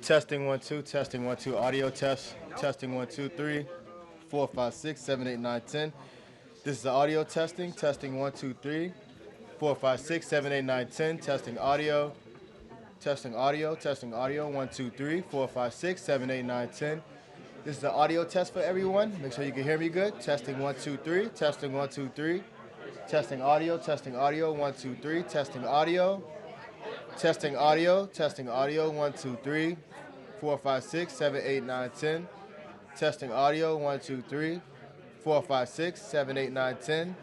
Testing 1 2. Testing 1 2. Audio test. Testing 1 2 3 4 5 6 7 8 9 10. This is the audio testing. Testing 1 2 3 4 5 6 7 8 9 10. Testing audio. Testing audio. Testing audio. 1 2 3 4 5 6 7 8 9 10. This is the audio test for everyone. Make sure you can hear me good. Testing 1 2 3. Testing 1 2 3. Testing audio. Testing audio. 1 2 3. Testing audio. Testing audio. Testing audio. 1 2 3 4 5 6 7 8 9 10. Testing audio. 1 2 3 4 5 6 7 8 9 10.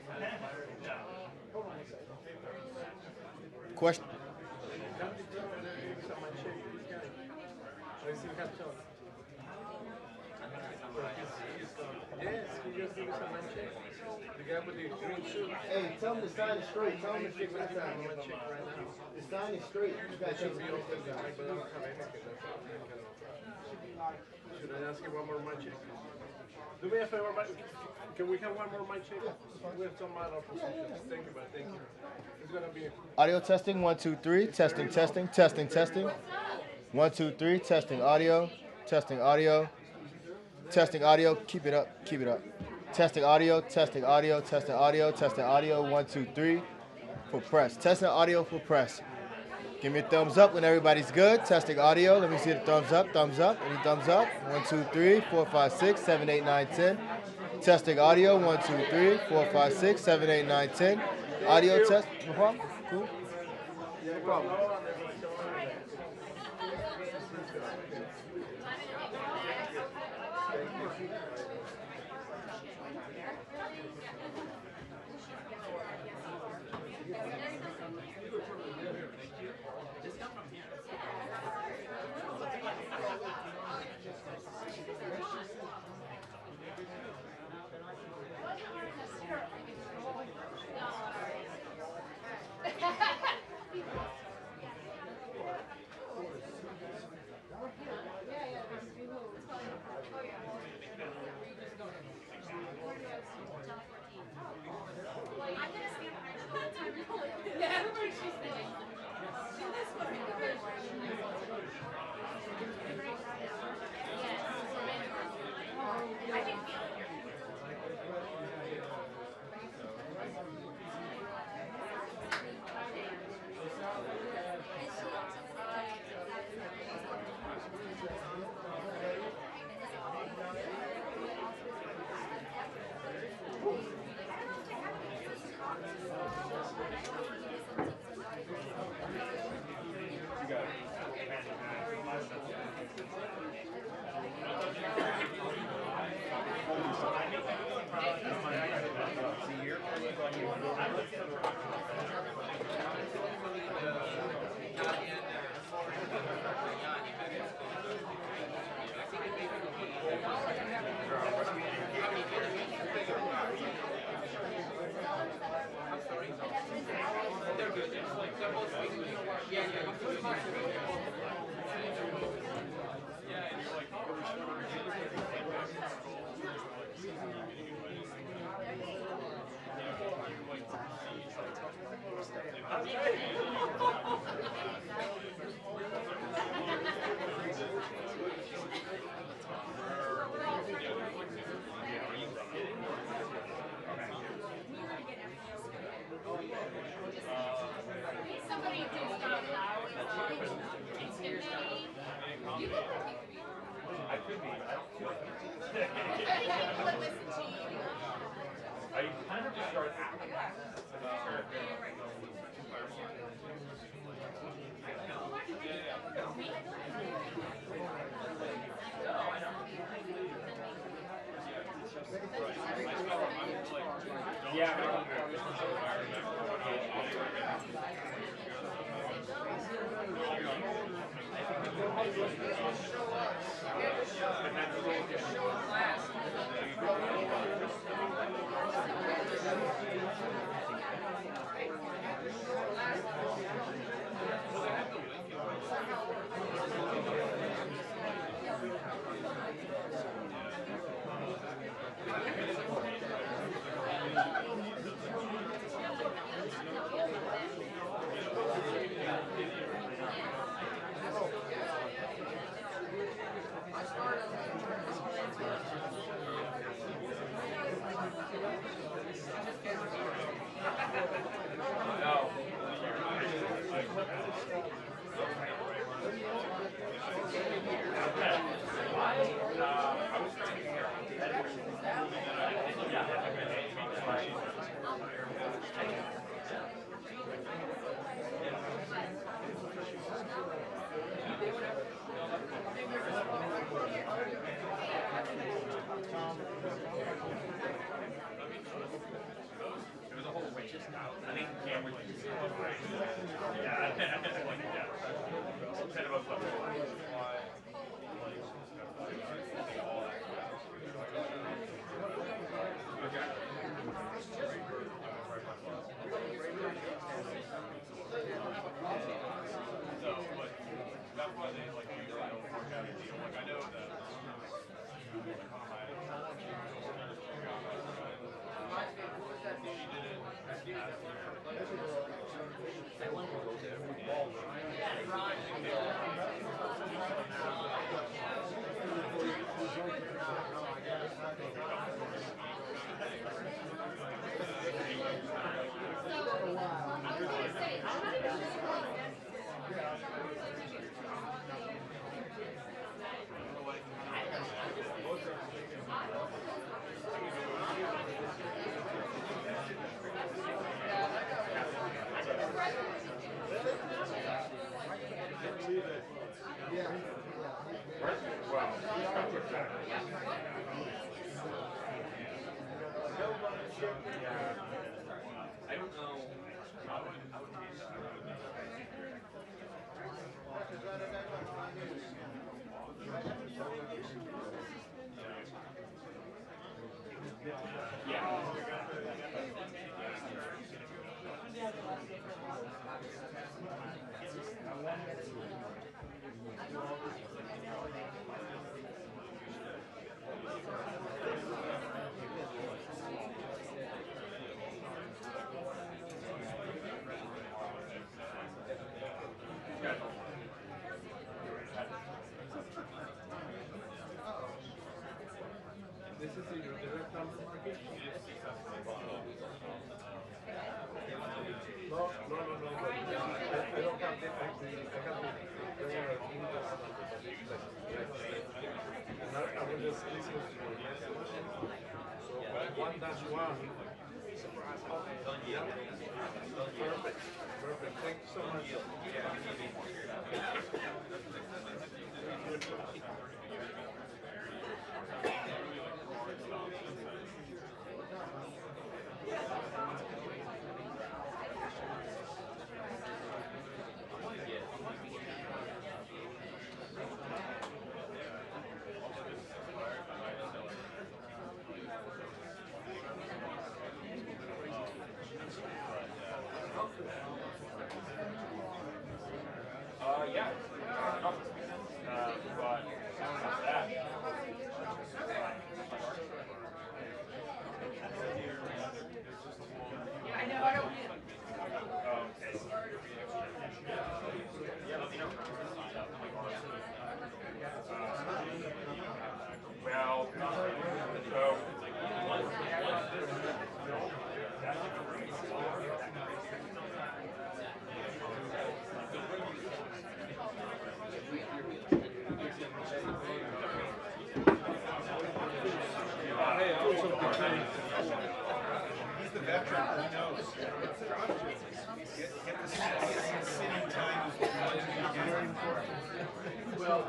Question. Hey, tell him the sign is straight. Tell him the sign is straight. The sign is straight. You guys should be open. Should I ask you one more mic check? Do me a favor, can we have one more mic check? We have some minor positions. Thank you, but thank you. It's gonna be audio testing. 1 2 3. Testing. Testing. Testing. Testing. 1 2 3. Testing audio. Testing audio. Testing audio. Keep it up. Keep it up. Testing audio. Testing audio. Testing audio. Testing audio. 1 2 3 for press. Testing audio for press. Give me a thumbs up when everybody's good. Testing audio. Let me see the thumbs up. Thumbs up. Any thumbs up? 1 2 3 4 5 6 7 8 9 10. Testing audio. 1 2 3 4 5 6 7 8 9 10. Audio test. No problem. Cool. No problem. This is in your direct number market? No, but I don't have the, I have the, I will just listen to your message. So 1-1. Yeah. Perfect. Thank you so much. Yeah. But that. Yeah, I know. I don't. Okay. Yeah, let me know. Well, so. He's the veteran, he knows. Get the sitting time is very important. Well,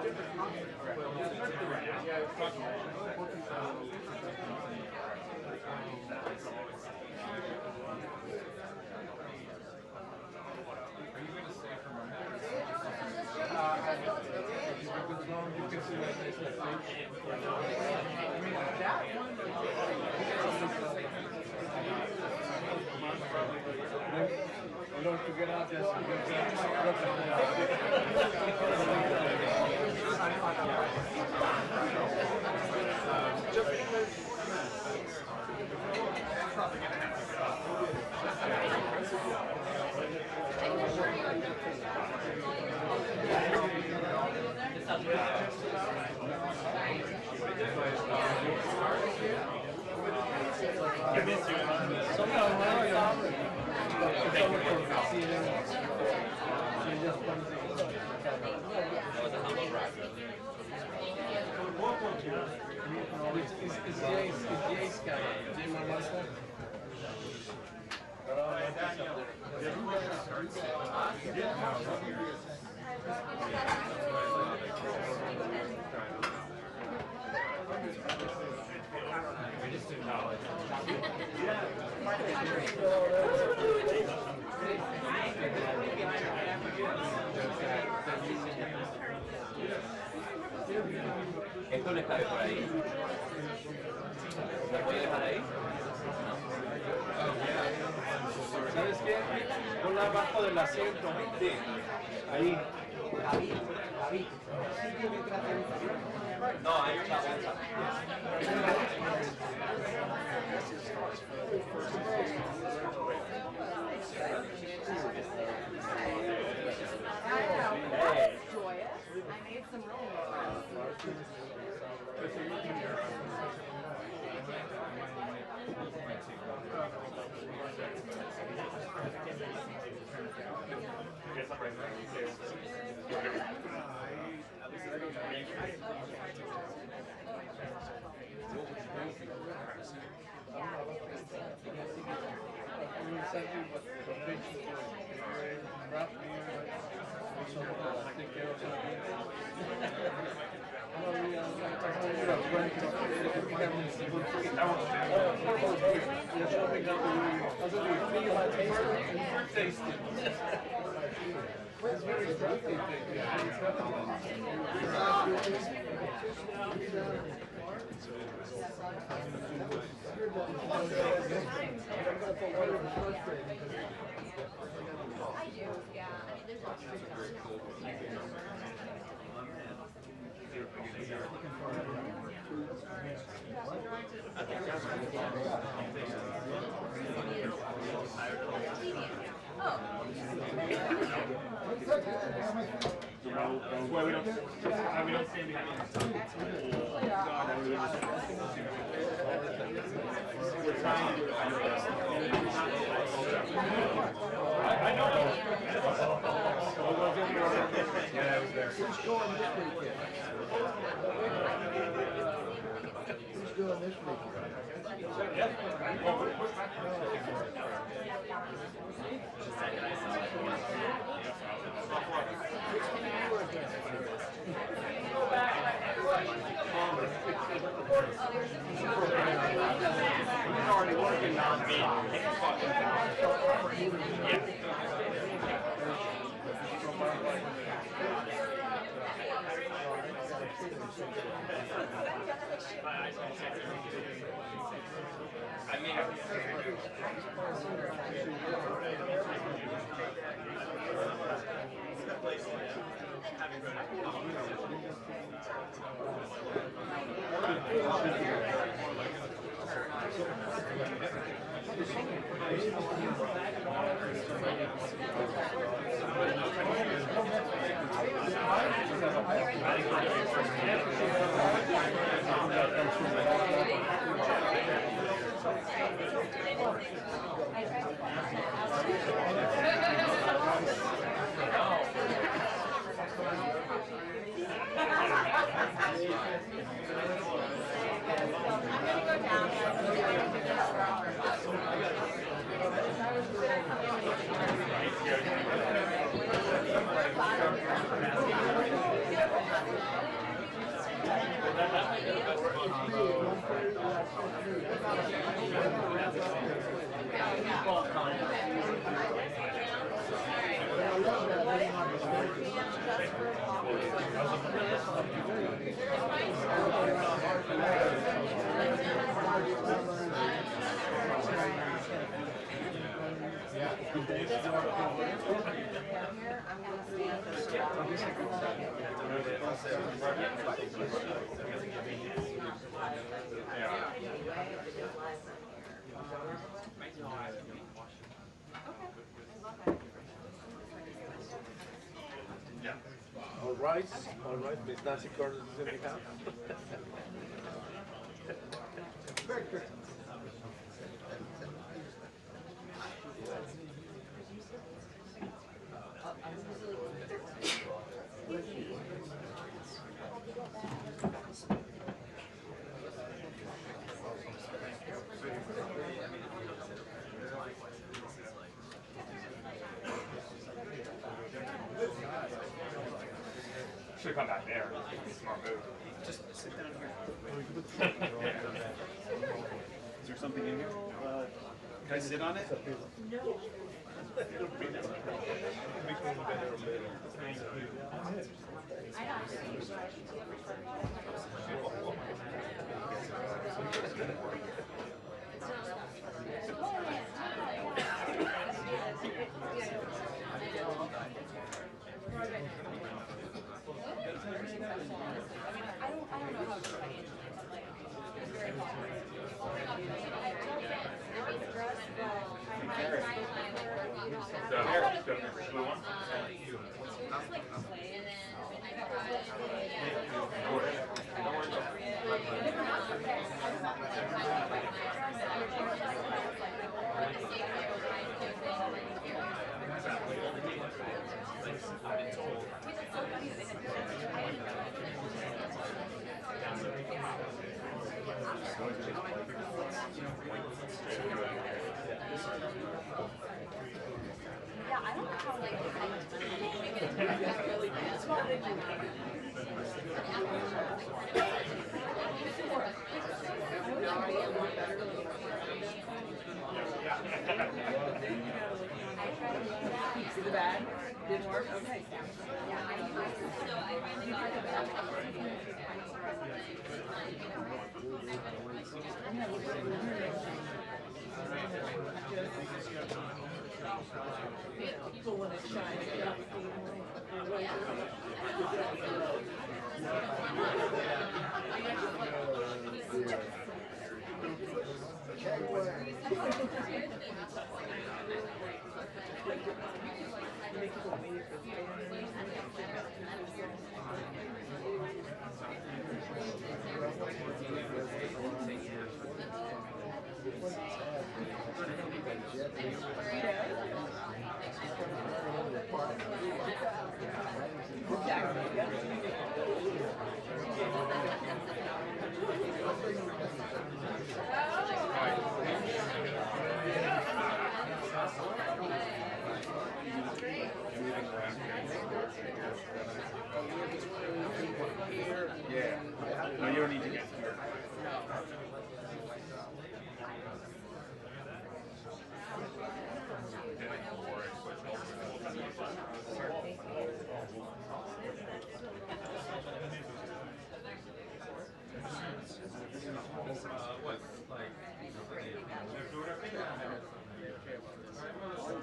don't forget out there. Esto les cabe por ahí. ¿Lo voy a dejar ahí? ¿Sabes qué? Ponla abajo del asiento. Sí. Ahí. No, ahí está bolsa. Joyous. I made some really good I do, yeah. I mean, there's lots of Well, we don't stand behind I know. Yeah, I was there. Who's going this weekend? Who's doing this weekend? He's already working on me. I mean, All right, Miss Nancy Cordes is in the house. should have come back there. Smart move. Just sit down here. Is there something in here? Can I sit on it? No. I know. Yeah, I don't know how like really See the bag? Didn't work? Okay. People want to shine. Yeah. No, you don't need to get here.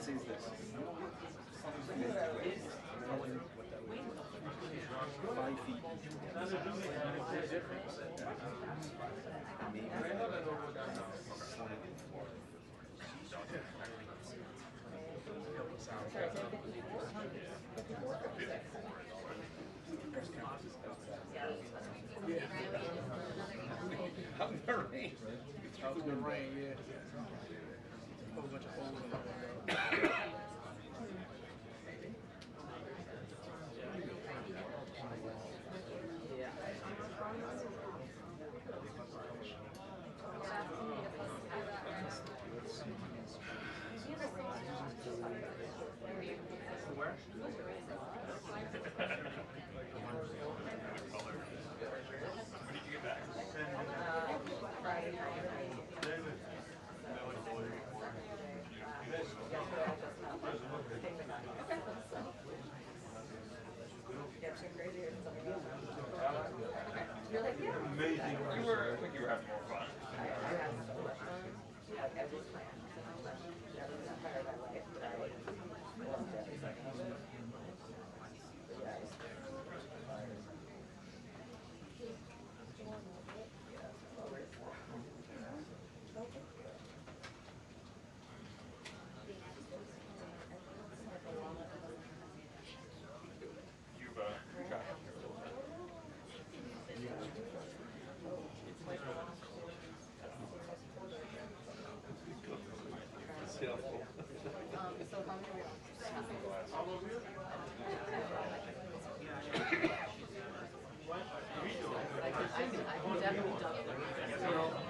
Sees this. 5 feet. Out in the rain. Out in the rain, yeah. A whole bunch of holes in the window. Where? When did you get back? Friday night. Amazing. You were having more fun.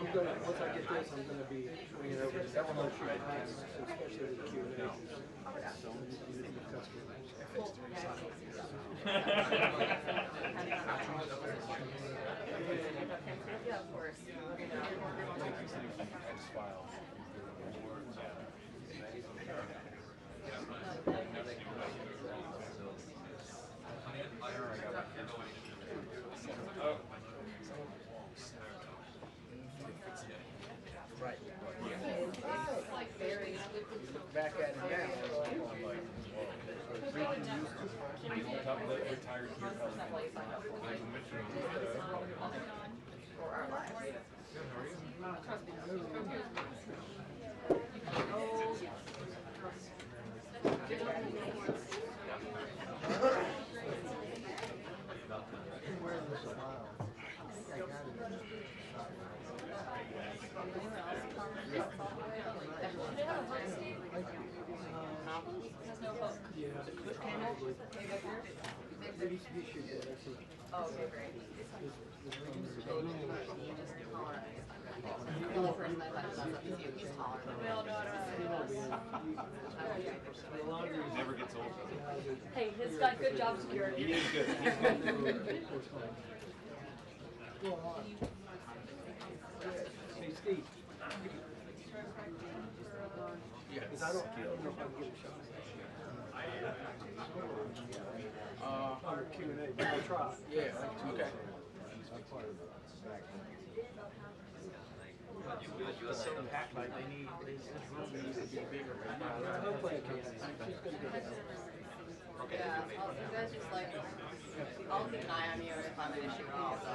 You've got Once I get this, I'm going to be bringing it over to everyone, especially the Q&A. Yeah, of course. Right. It's like very. Look back at it now. I'm like, retired gear For our lives. Oh, okay, great. The only person I thought was up is you. He's taller than me. Never gets old. Hey, he's got good job security. He is good. Hey, Steve. Because I don't know if I can get a shot. Under Q&A, but I'll try. Yeah, okay. It's so packed, like they need, this room needs to be bigger. Hopefully I can. She's gonna get it. Yeah, you guys just like, I'll keep an eye on you if I'm an issue at all, so.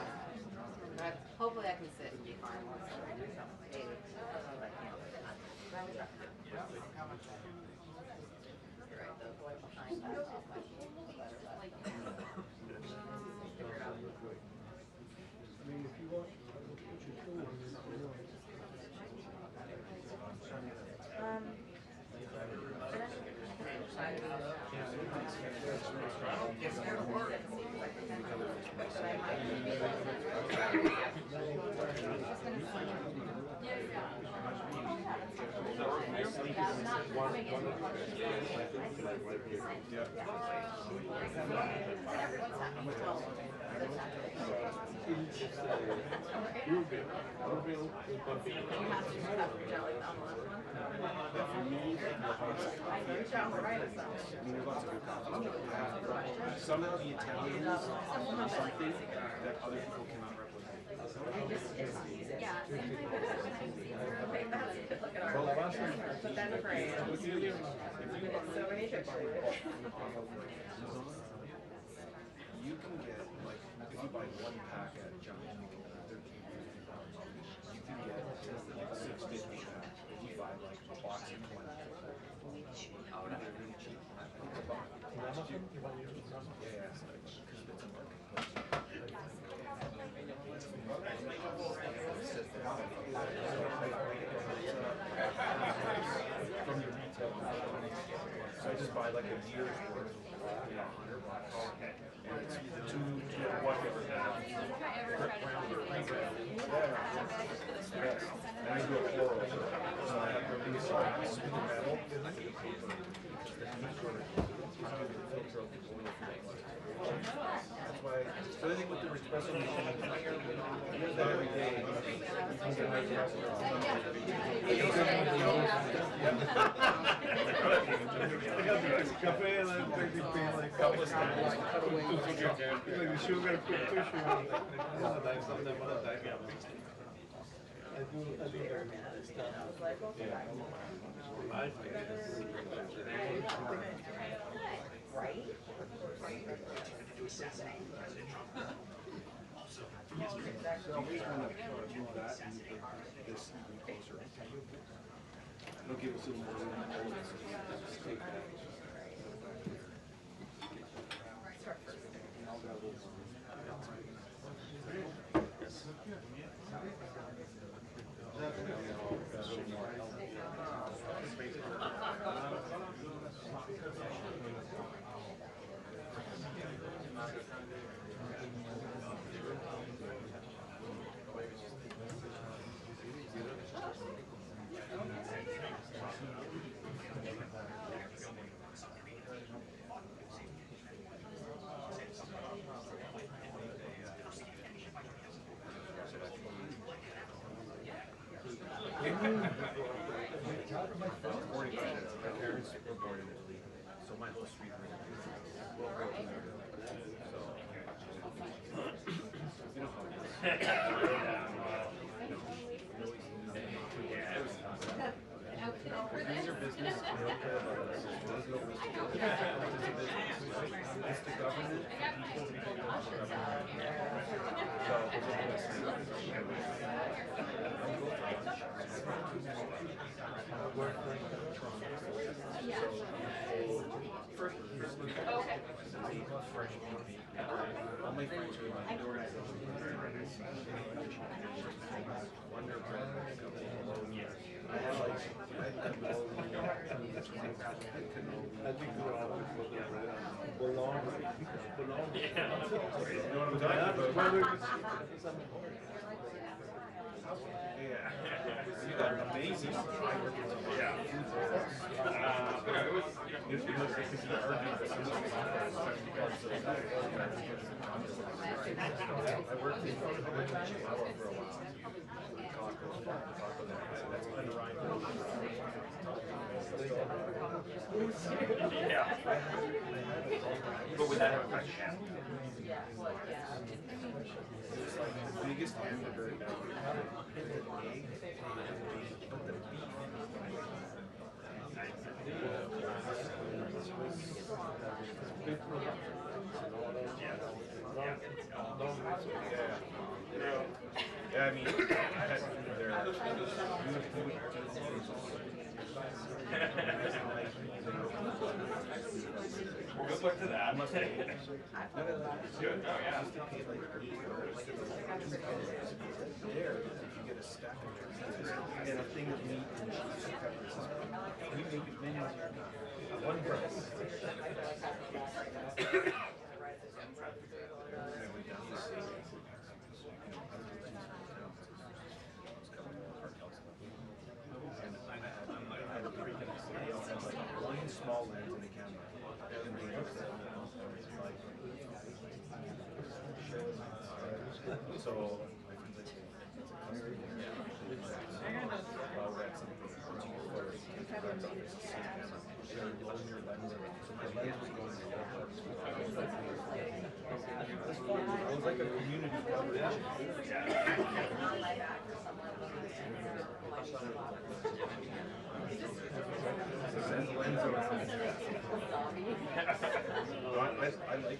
Hopefully I can sit and be fine once I'm maybe. Sometimes I can't. You're right, the boy behind that off my feet is better, but. Figure it out. I mean, if you want, I will put your tool in it. Somehow the Italians are something that other people cannot replicate. Put that in the frame. So many pictures. You can get, like, if you buy one pack at Giant, you can get 13, 15 pounds. You can get like 650 pack if you buy like a box of 20. Oh, no, they're really cheap. Yeah, it's like, because it's a marketplace. From your retail. So I just buy like a year's worth of $100. And it's two whatever. Yes. And I do a floral. So I have everything smooth metal. That's why, so I think with the espresso machine, that every day, you can get my espresso. Cafe and I'm taking like countless times. Like the sugar quick tissue. One time, sometimes one time. I do very So we want to move that and move this even closer. It'll give us a little more room to hold it, so just take that. And I'll grab a little more. My parents were born in Italy, so my whole street was in Italy. So, you know how it is. These are business. It's the government, people, Amazing. I worked in Chihuahua for a while. Yeah. But would that have a channel? It's like the biggest hamburger ever. The egg, but the beef. Yeah, I mean, I had food there. Good luck to that. Good. Oh, yeah. There, if you get a stack of turkeys and a thing of meat and cheese and peppers, we make it many one price. One small lens in the camera. So it was like a community coverage. I like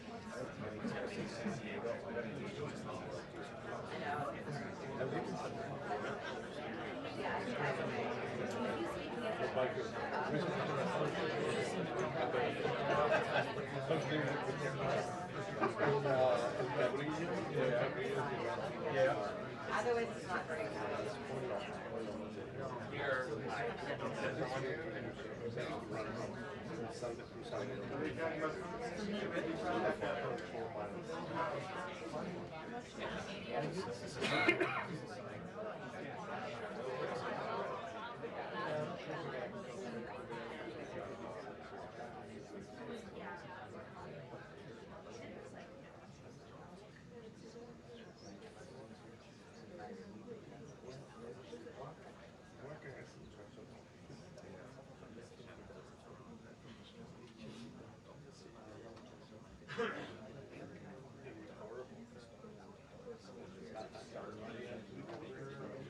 Otherwise, it's not very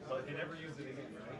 But he never used it again, right?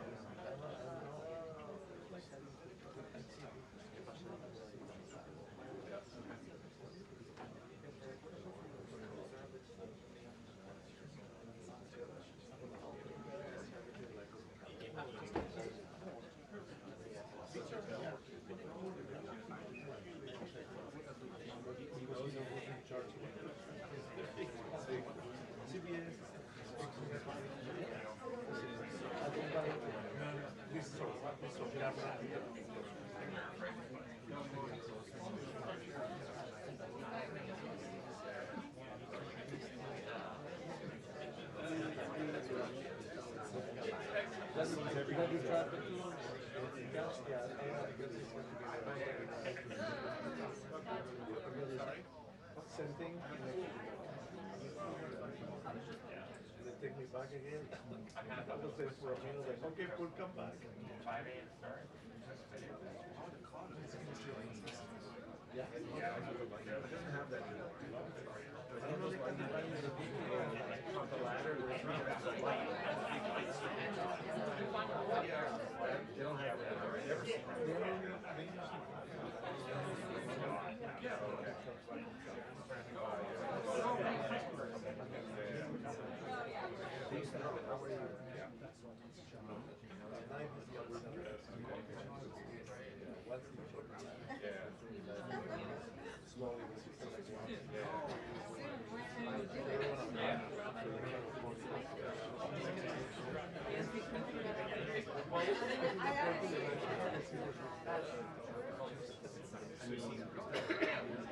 Same thing. They take me back again. I was there for a minute, like, okay, we'll come back. 5 a.m. start. Yeah. It doesn't have that. I don't know if I can find the people on the ladder. They don't have that. I've never seen that. They used to have it.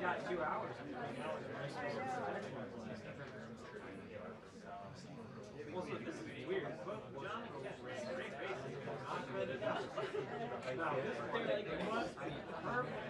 Got 2 hours. Well, so this is weird. John, great face. I read it out. Now, this thing must be perfect.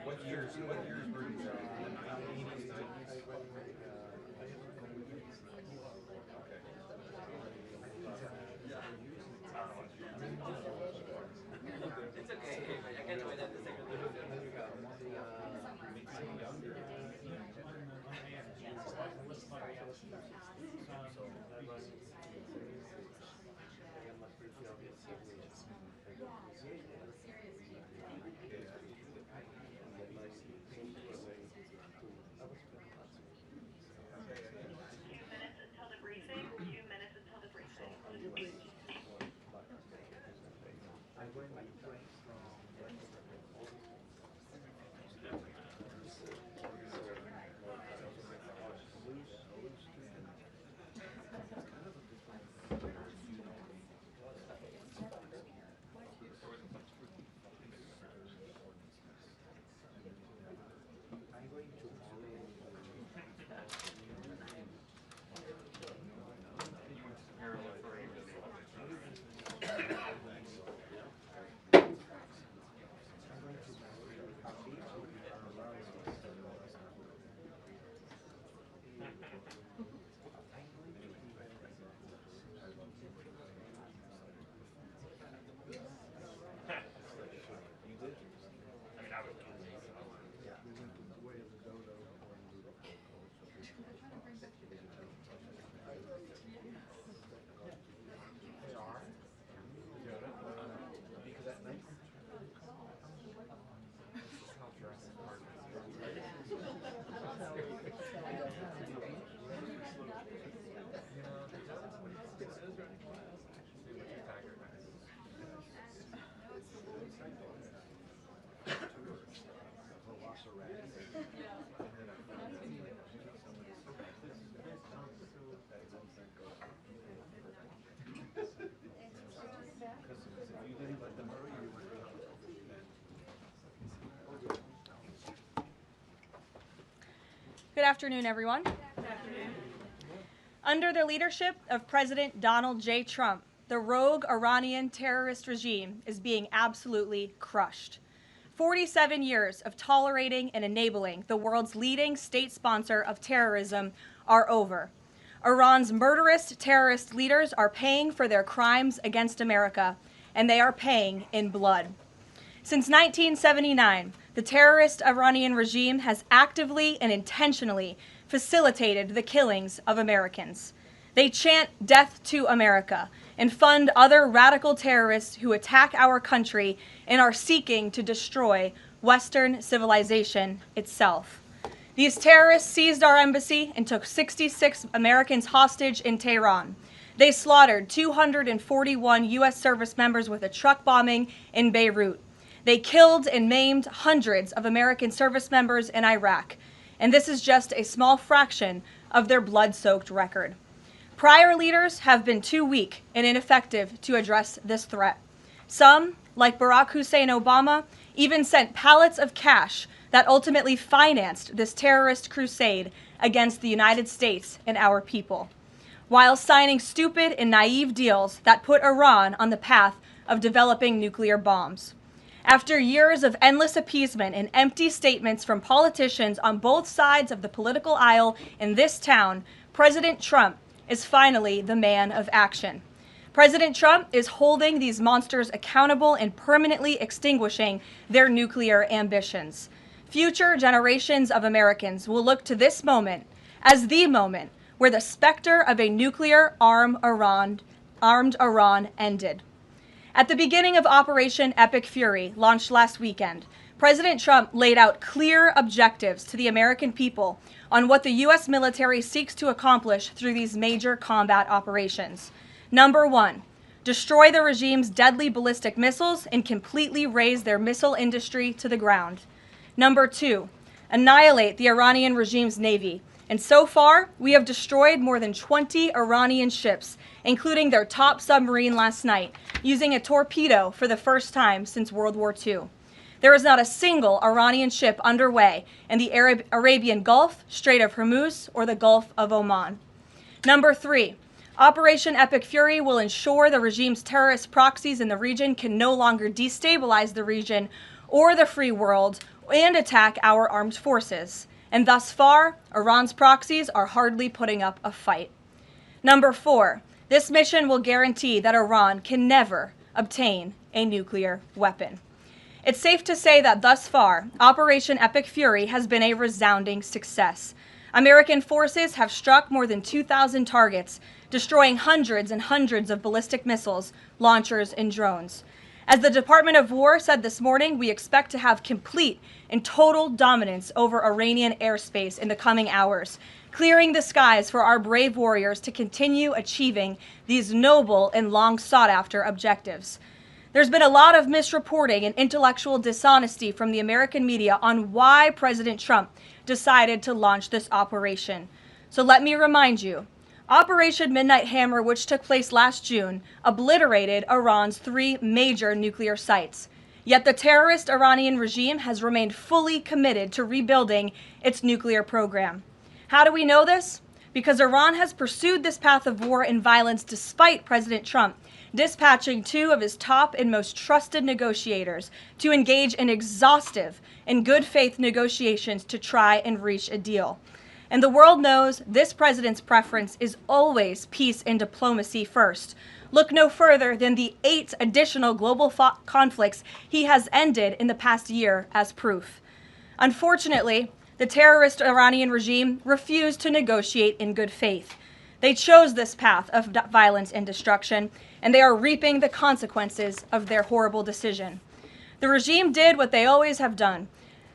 What years were these? It's okay. I can't wait that Good afternoon, everyone. Under the leadership of President Donald J. Trump, the rogue Iranian terrorist regime is being absolutely crushed. 47 years of tolerating and enabling the world's leading state sponsor of terrorism are over. Iran's murderous terrorist leaders are paying for their crimes against America, and they are paying in blood. Since 1979, the terrorist Iranian regime has actively and intentionally facilitated the killings of Americans. They chant death to America and fund other radical terrorists who attack our country and are seeking to destroy Western civilization itself. These terrorists seized our embassy and took 66 Americans hostage in Tehran. They slaughtered 241 U.S. service members with a truck bombing in Beirut. They killed and maimed hundreds of American service members in Iraq, and this is just a small fraction of their blood-soaked record. Prior leaders have been too weak and ineffective to address this threat. Some, like Barack Hussein Obama, even sent pallets of cash that ultimately financed this terrorist crusade against the United States and our people, while signing stupid and naive deals that put Iran on the path of developing nuclear bombs. After years of endless appeasement and empty statements from politicians on both sides of the political aisle in this town, President Trump is finally the man of action. President Trump is holding these monsters accountable and permanently extinguishing their nuclear ambitions. Future generations of Americans will look to this moment as the moment where the specter of a nuclear-armed Iran ended. At the beginning of Operation Epic Fury, launched last weekend, President Trump laid out clear objectives to the American people on what the U.S. military seeks to accomplish through these major combat operations. Number one, destroy the regime's deadly ballistic missiles and completely raze their missile industry to the ground. Number two, annihilate the Iranian regime's navy. And so far, we have destroyed more than 20 Iranian ships, including their top submarine last night, using a torpedo for the first time since World War II. There is not a single Iranian ship underway in the Arabian Gulf, Strait of Hormuz, or the Gulf of Oman. Number three, Operation Epic Fury will ensure the regime's terrorist proxies in the region can no longer destabilize the region or the free world and attack our armed forces. And thus far, Iran's proxies are hardly putting up a fight. Number four, this mission will guarantee that Iran can never obtain a nuclear weapon. It's safe to say that thus far, Operation Epic Fury has been a resounding success. American forces have struck more than 2,000 targets, destroying hundreds and hundreds of ballistic missiles, launchers, and drones. As the Department of War said this morning, we expect to have complete and total dominance over Iranian airspace in the coming hours, clearing the skies for our brave warriors to continue achieving these noble and long sought-after objectives. There's been a lot of misreporting and intellectual dishonesty from the American media on why President Trump decided to launch this operation. So let me remind you, Operation Midnight Hammer, which took place last June, obliterated Iran's 3 major nuclear sites. Yet the terrorist Iranian regime has remained fully committed to rebuilding its nuclear program. How do we know this? Because Iran has pursued this path of war and violence despite President Trump dispatching 2 of his top and most trusted negotiators to engage in exhaustive and good faith negotiations to try and reach a deal. And the world knows this president's preference is always peace and diplomacy first. Look no further than the 8 additional global conflicts he has ended in the past year as proof. Unfortunately, the terrorist Iranian regime refused to negotiate in good faith. They chose this path of violence and destruction, and they are reaping the consequences of their horrible decision. The regime did what they always have done.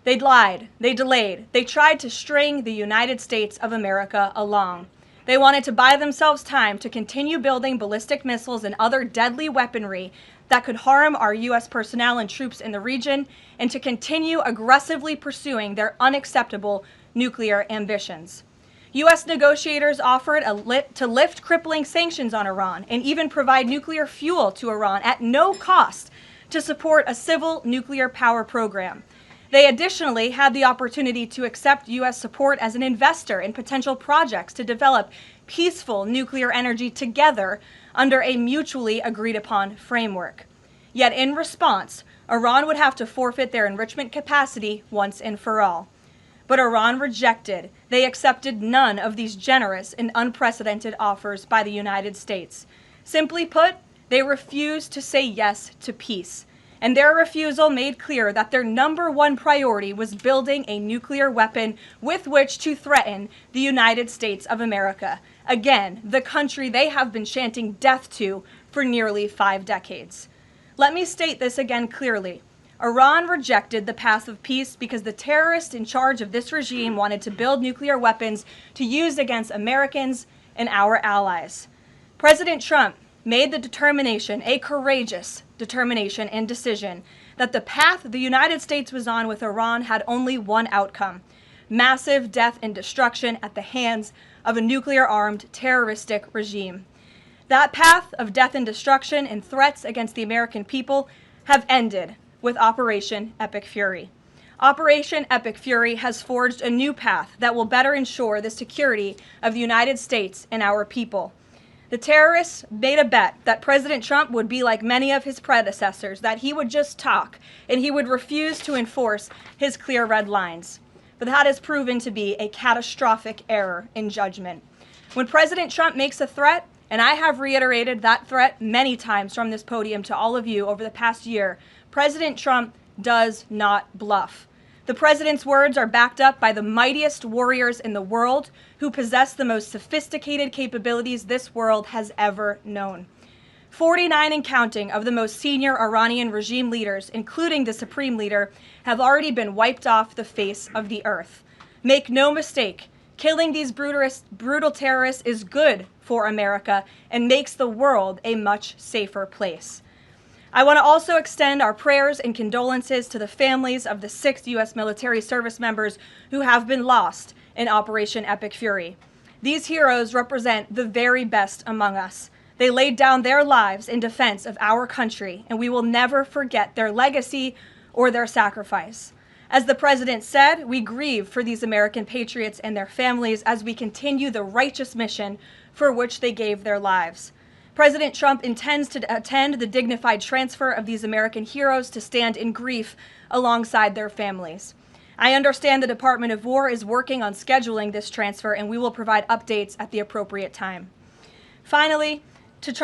They lied, they delayed, they tried to string the United States of America along. They wanted to buy themselves time to continue building ballistic missiles and other deadly weaponry that could harm our U.S. personnel and troops in the region, and to continue aggressively pursuing their unacceptable nuclear ambitions. U.S. negotiators offered to lift crippling sanctions on Iran and even provide nuclear fuel to Iran at no cost to support a civil nuclear power program. They additionally had the opportunity to accept U.S. support as an investor in potential projects to develop peaceful nuclear energy together under a mutually agreed upon framework. Yet in response, Iran would have to forfeit their enrichment capacity once and for all. But Iran rejected. They accepted none of these generous and unprecedented offers by the United States. Simply put, they refused to say yes to peace. And their refusal made clear that their number one priority was building a nuclear weapon with which to threaten the United States of America. Again, the country they have been chanting death to for nearly 5 decades. Let me state this again clearly. Iran rejected the path of peace because the terrorists in charge of this regime wanted to build nuclear weapons to use against Americans and our allies. President Trump made the determination, a courageous determination and decision, that the path the United States was on with Iran had only one outcome: massive death and destruction at the hands of a nuclear-armed terroristic regime. That path of death and destruction and threats against the American people have ended with Operation Epic Fury. Operation Epic Fury has forged a new path that will better ensure the security of the United States and our people. The terrorists made a bet that President Trump would be like many of his predecessors, that he would just talk and he would refuse to enforce his clear red lines. But that has proven to be a catastrophic error in judgment. When President Trump makes a threat, And I have reiterated that threat many times from this podium to all of you over the past year. President Trump does not bluff. The president's words are backed up by the mightiest warriors in the world who possess the most sophisticated capabilities this world has ever known. 49 and counting of the most senior Iranian regime leaders, including the supreme leader, have already been wiped off the face of the earth. Make no mistake, killing these brutal terrorists is good for America and makes the world a much safer place. I want to also extend our prayers and condolences to the families of the 6 U.S. military service members who have been lost in Operation Epic Fury. These heroes represent the very best among us. They laid down their lives in defense of our country, and we will never forget their legacy or their sacrifice. As the president said, we grieve for these American patriots and their families as we continue the righteous mission for which they gave their lives. President Trump intends to attend the dignified transfer of these American heroes to stand in grief alongside their families. I understand the Department of War is working on scheduling this transfer, and we will provide updates at the appropriate time. Finally,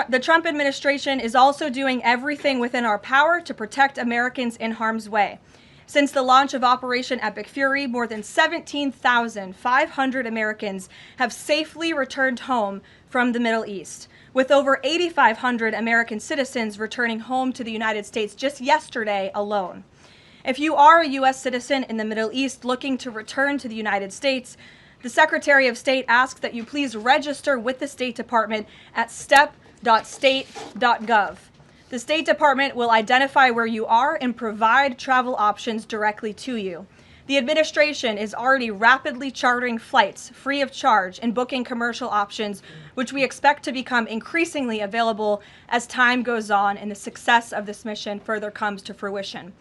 the Trump administration is also doing everything within our power to protect Americans in harm's way. Since the launch of Operation Epic Fury, more than 17,500 Americans have safely returned home from the Middle East, with over 8,500 American citizens returning home to the United States just yesterday alone. If you are a U.S. citizen in the Middle East looking to return to the United States, the Secretary of State asks that you please register with the State Department at step.state.gov. The State Department will identify where you are and provide travel options directly to you. The administration is already rapidly chartering flights free of charge and booking commercial options, which we expect to become increasingly available as time goes on and the success of this mission further comes to fruition.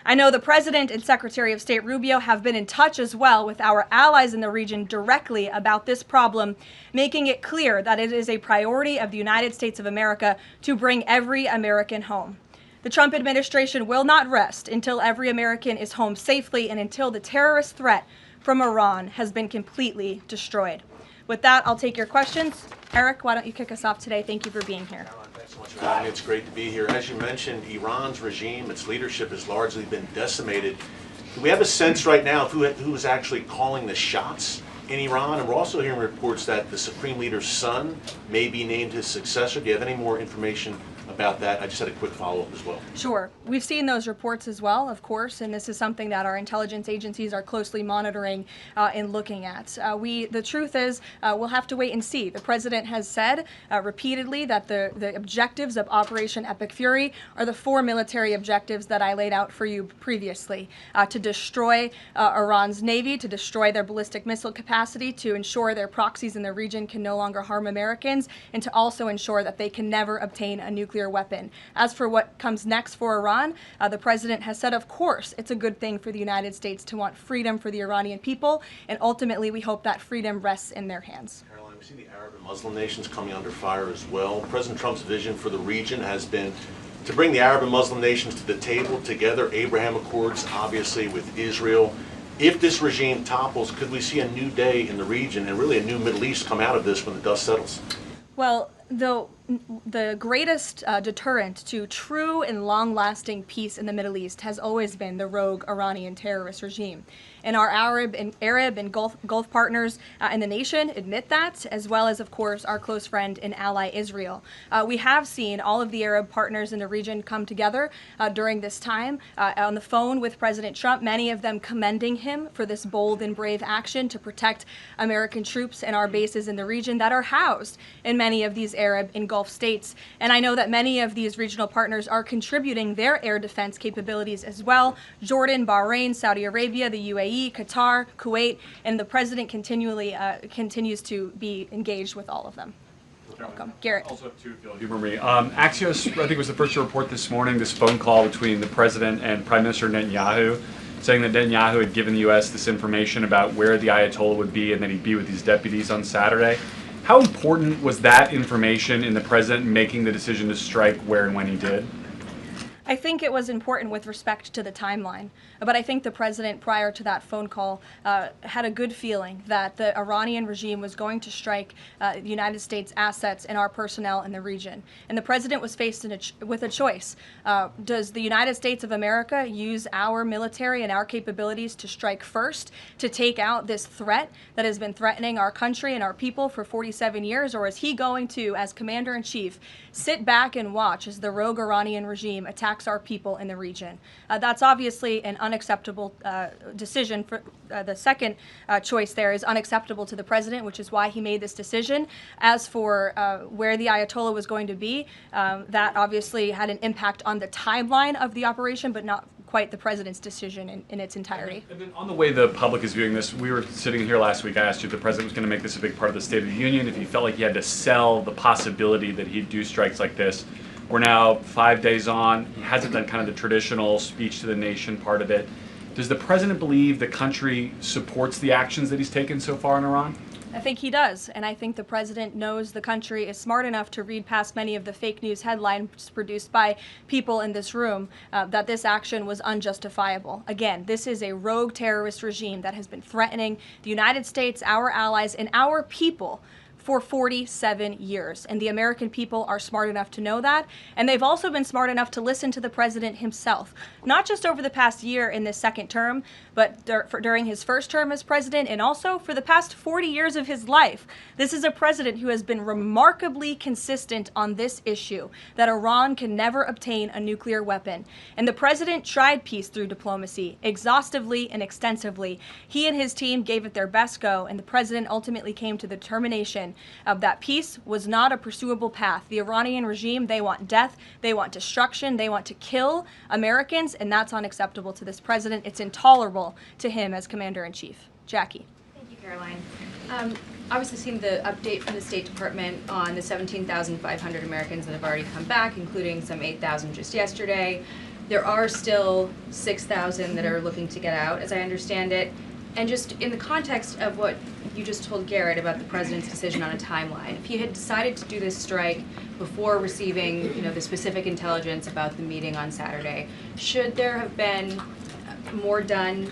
I know the President and Secretary of State Rubio have been in touch as well with our allies in the region directly about this problem, making it clear that it is a priority of the United States of America to bring every American home. The Trump administration will not rest until every American is home safely and until the terrorist threat from Iran has been completely destroyed. With that, I'll take your questions. Eric, why don't you kick us off today? Thank you for being here. Karoline, thanks so much for having me. It's great to be here. As you mentioned, Iran's regime, its leadership has largely been decimated. Do we have a sense right now of who is actually calling the shots in Iran? And we're also hearing reports that the Supreme Leader's son may be named his successor. Do you have any more information about that? I just had a quick follow-up as well. Sure. We've seen those reports as well, of course, and this is something that our intelligence agencies are closely monitoring and looking at. The truth is, we'll have to wait and see. The president has said repeatedly that the objectives of Operation Epic Fury are the 4 military objectives that I laid out for you previously: to destroy Iran's navy, to destroy their ballistic missile capacity, to ensure their proxies in the region can no longer harm Americans, and to also ensure that they can never obtain a nuclear weapon. As for what comes next for Iran, the president has said, of course, it's a good thing for the United States to want freedom for the Iranian people, and ultimately we hope that freedom rests in their hands. Karoline, we see the Arab and Muslim nations coming under fire as well. President Trump's vision for the region has been to bring the Arab and Muslim nations to the table together, Abraham Accords, obviously, with Israel. If this regime topples, could we see a new day in the region and really a new Middle East come out of this when the dust settles? Well, the greatest deterrent to true and long-lasting peace in the Middle East has always been the rogue Iranian terrorist regime. And our Arab and Gulf partners in the nation admit that, as well as, of course, our close friend and ally Israel. We have seen all of the Arab partners in the region come together during this time on the phone with President Trump, many of them commending him for this bold and brave action to protect American troops and our bases in the region that are housed in many of these Arab and Gulf states. And I know that many of these regional partners are contributing their air defense capabilities as well: Jordan, Bahrain, Saudi Arabia, the UAE, Qatar, Kuwait, and the president continues to be engaged with all of them. Welcome. Garrett. Also have two, if you'll humor me. Axios, I think, was the first to report this morning this phone call between the president and Prime Minister Netanyahu, saying that Netanyahu had given the U.S. this information about where the Ayatollah would be and that he'd be with his deputies on Saturday. How important was that information in the president making the decision to strike where and when he did? I think it was important with respect to the timeline, but I think the president, prior to that phone call, had a good feeling that the Iranian regime was going to strike the United States assets and our personnel in the region. And the president was faced with a choice. Does the United States of America use our military and our capabilities to strike first, to take out this threat that has been threatening our country and our people for 47 years, or is he going to, as commander-in-chief, sit back and watch as the rogue Iranian regime attacks our people in the region? That's obviously an unacceptable decision. For the second choice there is unacceptable to the president, which is why he made this decision. As for where the Ayatollah was going to be, that obviously had an impact on the timeline of the operation, but not quite the president's decision in its entirety. And then on the way the public is viewing this, we were sitting here last week, I asked you if the president was going to make this a big part of the State of the Union, if he felt like he had to sell the possibility that he'd do strikes like this. We're now 5 days on. He hasn't done kind of the traditional speech to the nation part of it. Does the president believe the country supports the actions that he's taken so far in Iran? I think he does, and I think the president knows the country is smart enough to read past many of the fake news headlines produced by people in this room that this action was unjustifiable. Again, this is a rogue terrorist regime that has been threatening the United States, our allies, and our people for 47 years. And the American people are smart enough to know that. And they've also been smart enough to listen to the president himself, not just over the past year in this second term, but during his first term as president, and also for the past 40 years of his life. This is a president who has been remarkably consistent on this issue, that Iran can never obtain a nuclear weapon. And the president tried peace through diplomacy, exhaustively and extensively. He and his team gave it their best go, and the president ultimately came to the determination of that peace was not a pursuable path. The Iranian regime, they want death, they want destruction, they want to kill Americans, and that's unacceptable to this president. It's intolerable to him as commander-in-chief. Jackie. Thank you, Caroline. Obviously seen the update from the State Department on the 17,500 Americans that have already come back, including some 8,000 just yesterday. There are still 6,000 that are looking to get out, as I understand it. And just in the context of what you just told Garrett about the president's decision on a timeline, if he had decided to do this strike before receiving, the specific intelligence about the meeting on Saturday, should there have been more done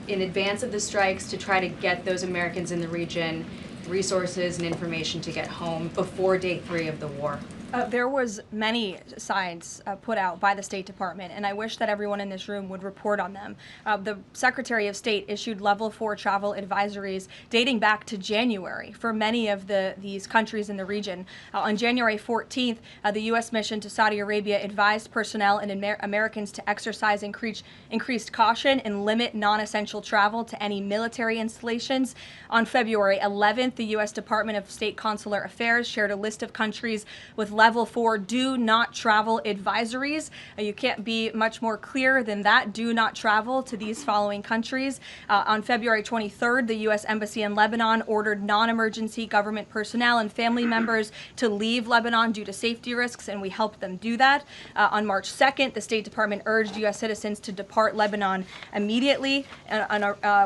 in advance of the strikes to try to get those Americans in the region resources and information to get home before day 3 of the war? There was many signs put out by the State Department, and I wish that everyone in this room would report on them. The Secretary of State issued level 4 travel advisories dating back to January for many of these countries in the region. On January 14th, the U.S. mission to Saudi Arabia advised personnel and Americans to exercise increased caution and limit non-essential travel to any military installations. On February 11th, the U.S. Department of State Consular Affairs shared a list of countries with level 4 do not travel advisories. You can't be much more clear than that. Do not travel to these following countries. On February 23rd, the U.S. Embassy in Lebanon ordered non-emergency government personnel and family members to leave Lebanon due to safety risks, and we helped them do that. On March 2nd, the State Department urged U.S. citizens to depart Lebanon immediately.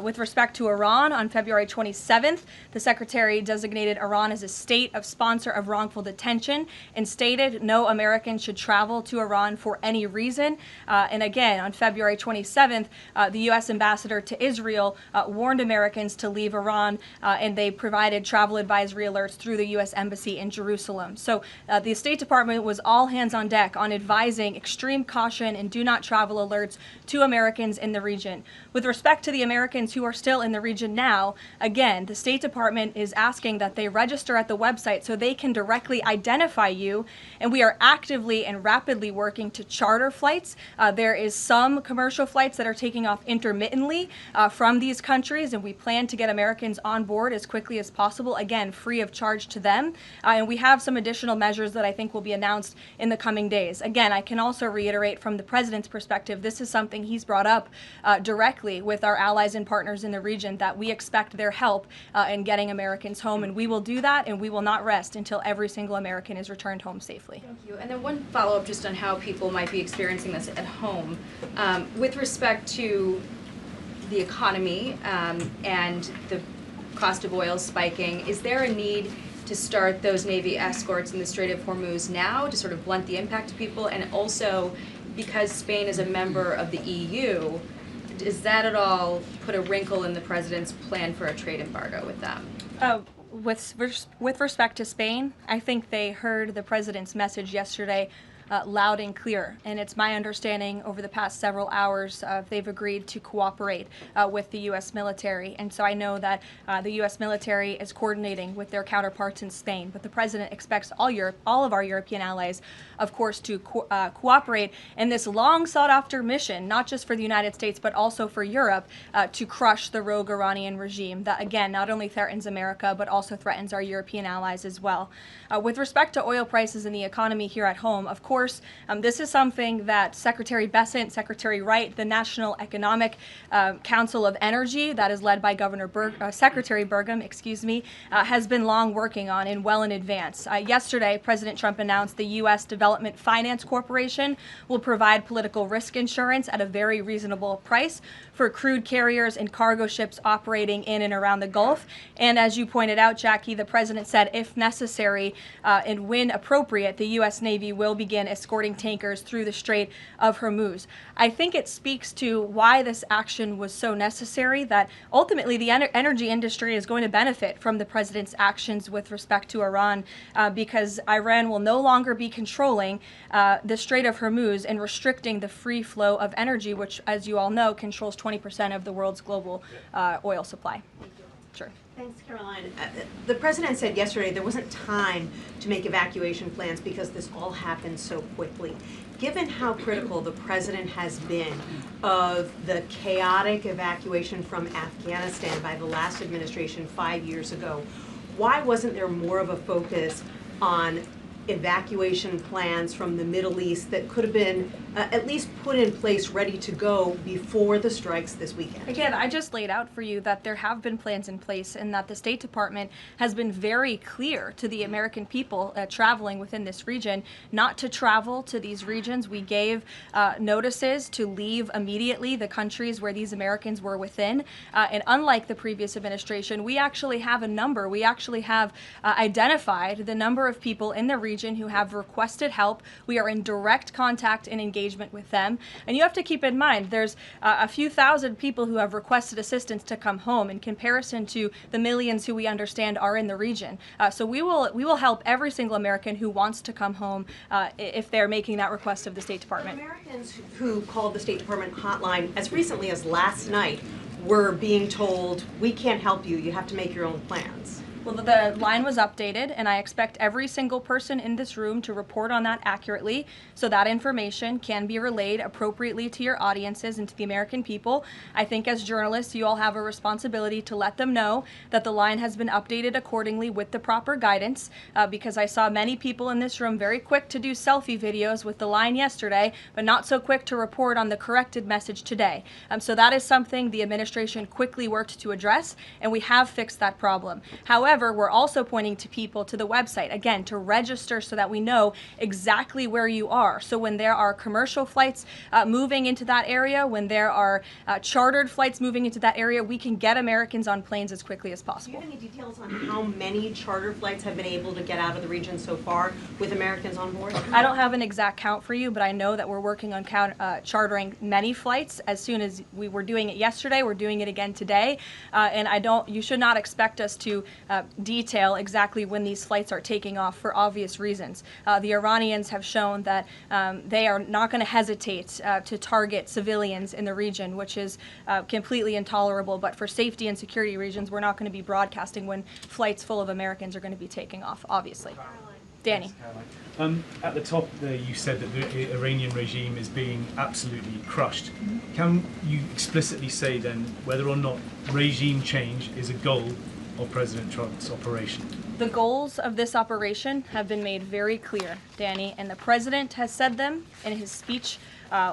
With respect to Iran, on February 27th, the Secretary designated Iran as a state of sponsor of wrongful detention and stated no American should travel to Iran for any reason. And again, on February 27th, the U.S. ambassador to Israel warned Americans to leave Iran, and they provided travel advisory alerts through the U.S. Embassy in Jerusalem. So the State Department was all hands on deck on advising extreme caution and do not travel alerts to Americans in the region. With respect to the Americans who are still in the region now, again, the State Department is asking that they register at the website so they can directly identify you, and we are actively and rapidly working to charter flights. There is some commercial flights that are taking off intermittently from these countries, and we plan to get Americans on board as quickly as possible, again, free of charge to them. And we have some additional measures that I think will be announced in the coming days. Again, I can also reiterate from the president's perspective, this is something he's brought up directly with our allies and partners in the region, that we expect their help in getting Americans home, and we will do that, and we will not rest until every single American is returned home safely. Thank you. And then one follow-up just on how people might be experiencing this at home. With respect to the economy and the cost of oil spiking, is there a need to start those Navy escorts in the Strait of Hormuz now to sort of blunt the impact to people? And also, because Spain is a member of the EU, does that at all put a wrinkle in the president's plan for a trade embargo with them? With respect to Spain, I think they heard the president's message yesterday loud and clear, and it's my understanding over the past several hours they've agreed to cooperate with the U.S. military, and so I know that the U.S. military is coordinating with their counterparts in Spain, but the president expects all of our European allies, of course, to cooperate in this long sought-after mission, not just for the United States, but also for Europe, to crush the rogue Iranian regime that, again, not only threatens America, but also threatens our European allies as well. With respect to oil prices and the economy here at home, of course, this is something that Secretary Bessent, Secretary Wright, the National Economic Council of Energy, that is led by Secretary Burgum, has been long working on and well in advance. Yesterday, President Trump announced the U.S. Development Finance Corporation will provide political risk insurance at a very reasonable price for crude carriers and cargo ships operating in and around the Gulf. And as you pointed out, Jackie, the president said if necessary and when appropriate, the U.S. Navy will begin escorting tankers through the Strait of Hormuz. I think it speaks to why this action was so necessary, that ultimately the energy industry is going to benefit from the president's actions with respect to Iran, because Iran will no longer be controlling the Strait of Hormuz and restricting the free flow of energy, which, as you all know, controls 20% of the world's global oil supply. Sure. Thanks, Caroline. The president said yesterday there wasn't time to make evacuation plans because this all happened so quickly. Given how critical the president has been of the chaotic evacuation from Afghanistan by the last administration 5 years ago, why wasn't there more of a focus on evacuation plans from the Middle East that could have been at least put in place, ready to go before the strikes this weekend? Again, I just laid out for you that there have been plans in place and that the State Department has been very clear to the American people traveling within this region not to travel to these regions. We gave notices to leave immediately the countries where these Americans were within. And unlike the previous administration, we actually have a number. We actually have identified the number of people in the region who have requested help. We are in direct contact and engagement with them. And you have to keep in mind, there's a few thousand people who have requested assistance to come home in comparison to the millions who we understand are in the region. So we will help every single American who wants to come home if they're making that request of the State Department. Americans who called the State Department hotline as recently as last night were being told, we can't help you, you have to make your own plans. Well, the line was updated, and I expect every single person in this room to report on that accurately, so that information can be relayed appropriately to your audiences and to the American people. I think as journalists, you all have a responsibility to let them know that the line has been updated accordingly with the proper guidance, because I saw many people in this room very quick to do selfie videos with the line yesterday, but not so quick to report on the corrected message today. So that is something the administration quickly worked to address, and we have fixed that problem. However, we're also pointing to people to the website, again, to register so that we know exactly where you are. So when there are commercial flights moving into that area, when there are chartered flights moving into that area, we can get Americans on planes as quickly as possible. Do you have any details on how many charter flights have been able to get out of the region so far with Americans on board? I don't have an exact count for you, but I know that we're working on chartering many flights. As soon as we were doing it yesterday, we're doing it again today. And you should not expect us to detail exactly when these flights are taking off for obvious reasons. The Iranians have shown that they are not going to hesitate to target civilians in the region, which is completely intolerable. But for safety and security reasons, we're not going to be broadcasting when flights full of Americans are going to be taking off, obviously. Danny. At the top there, you said that the Iranian regime is being absolutely crushed. Can you explicitly say then whether or not regime change is a goal of President Trump's operation? The goals of this operation have been made very clear, Danny, and the president has said them in his speech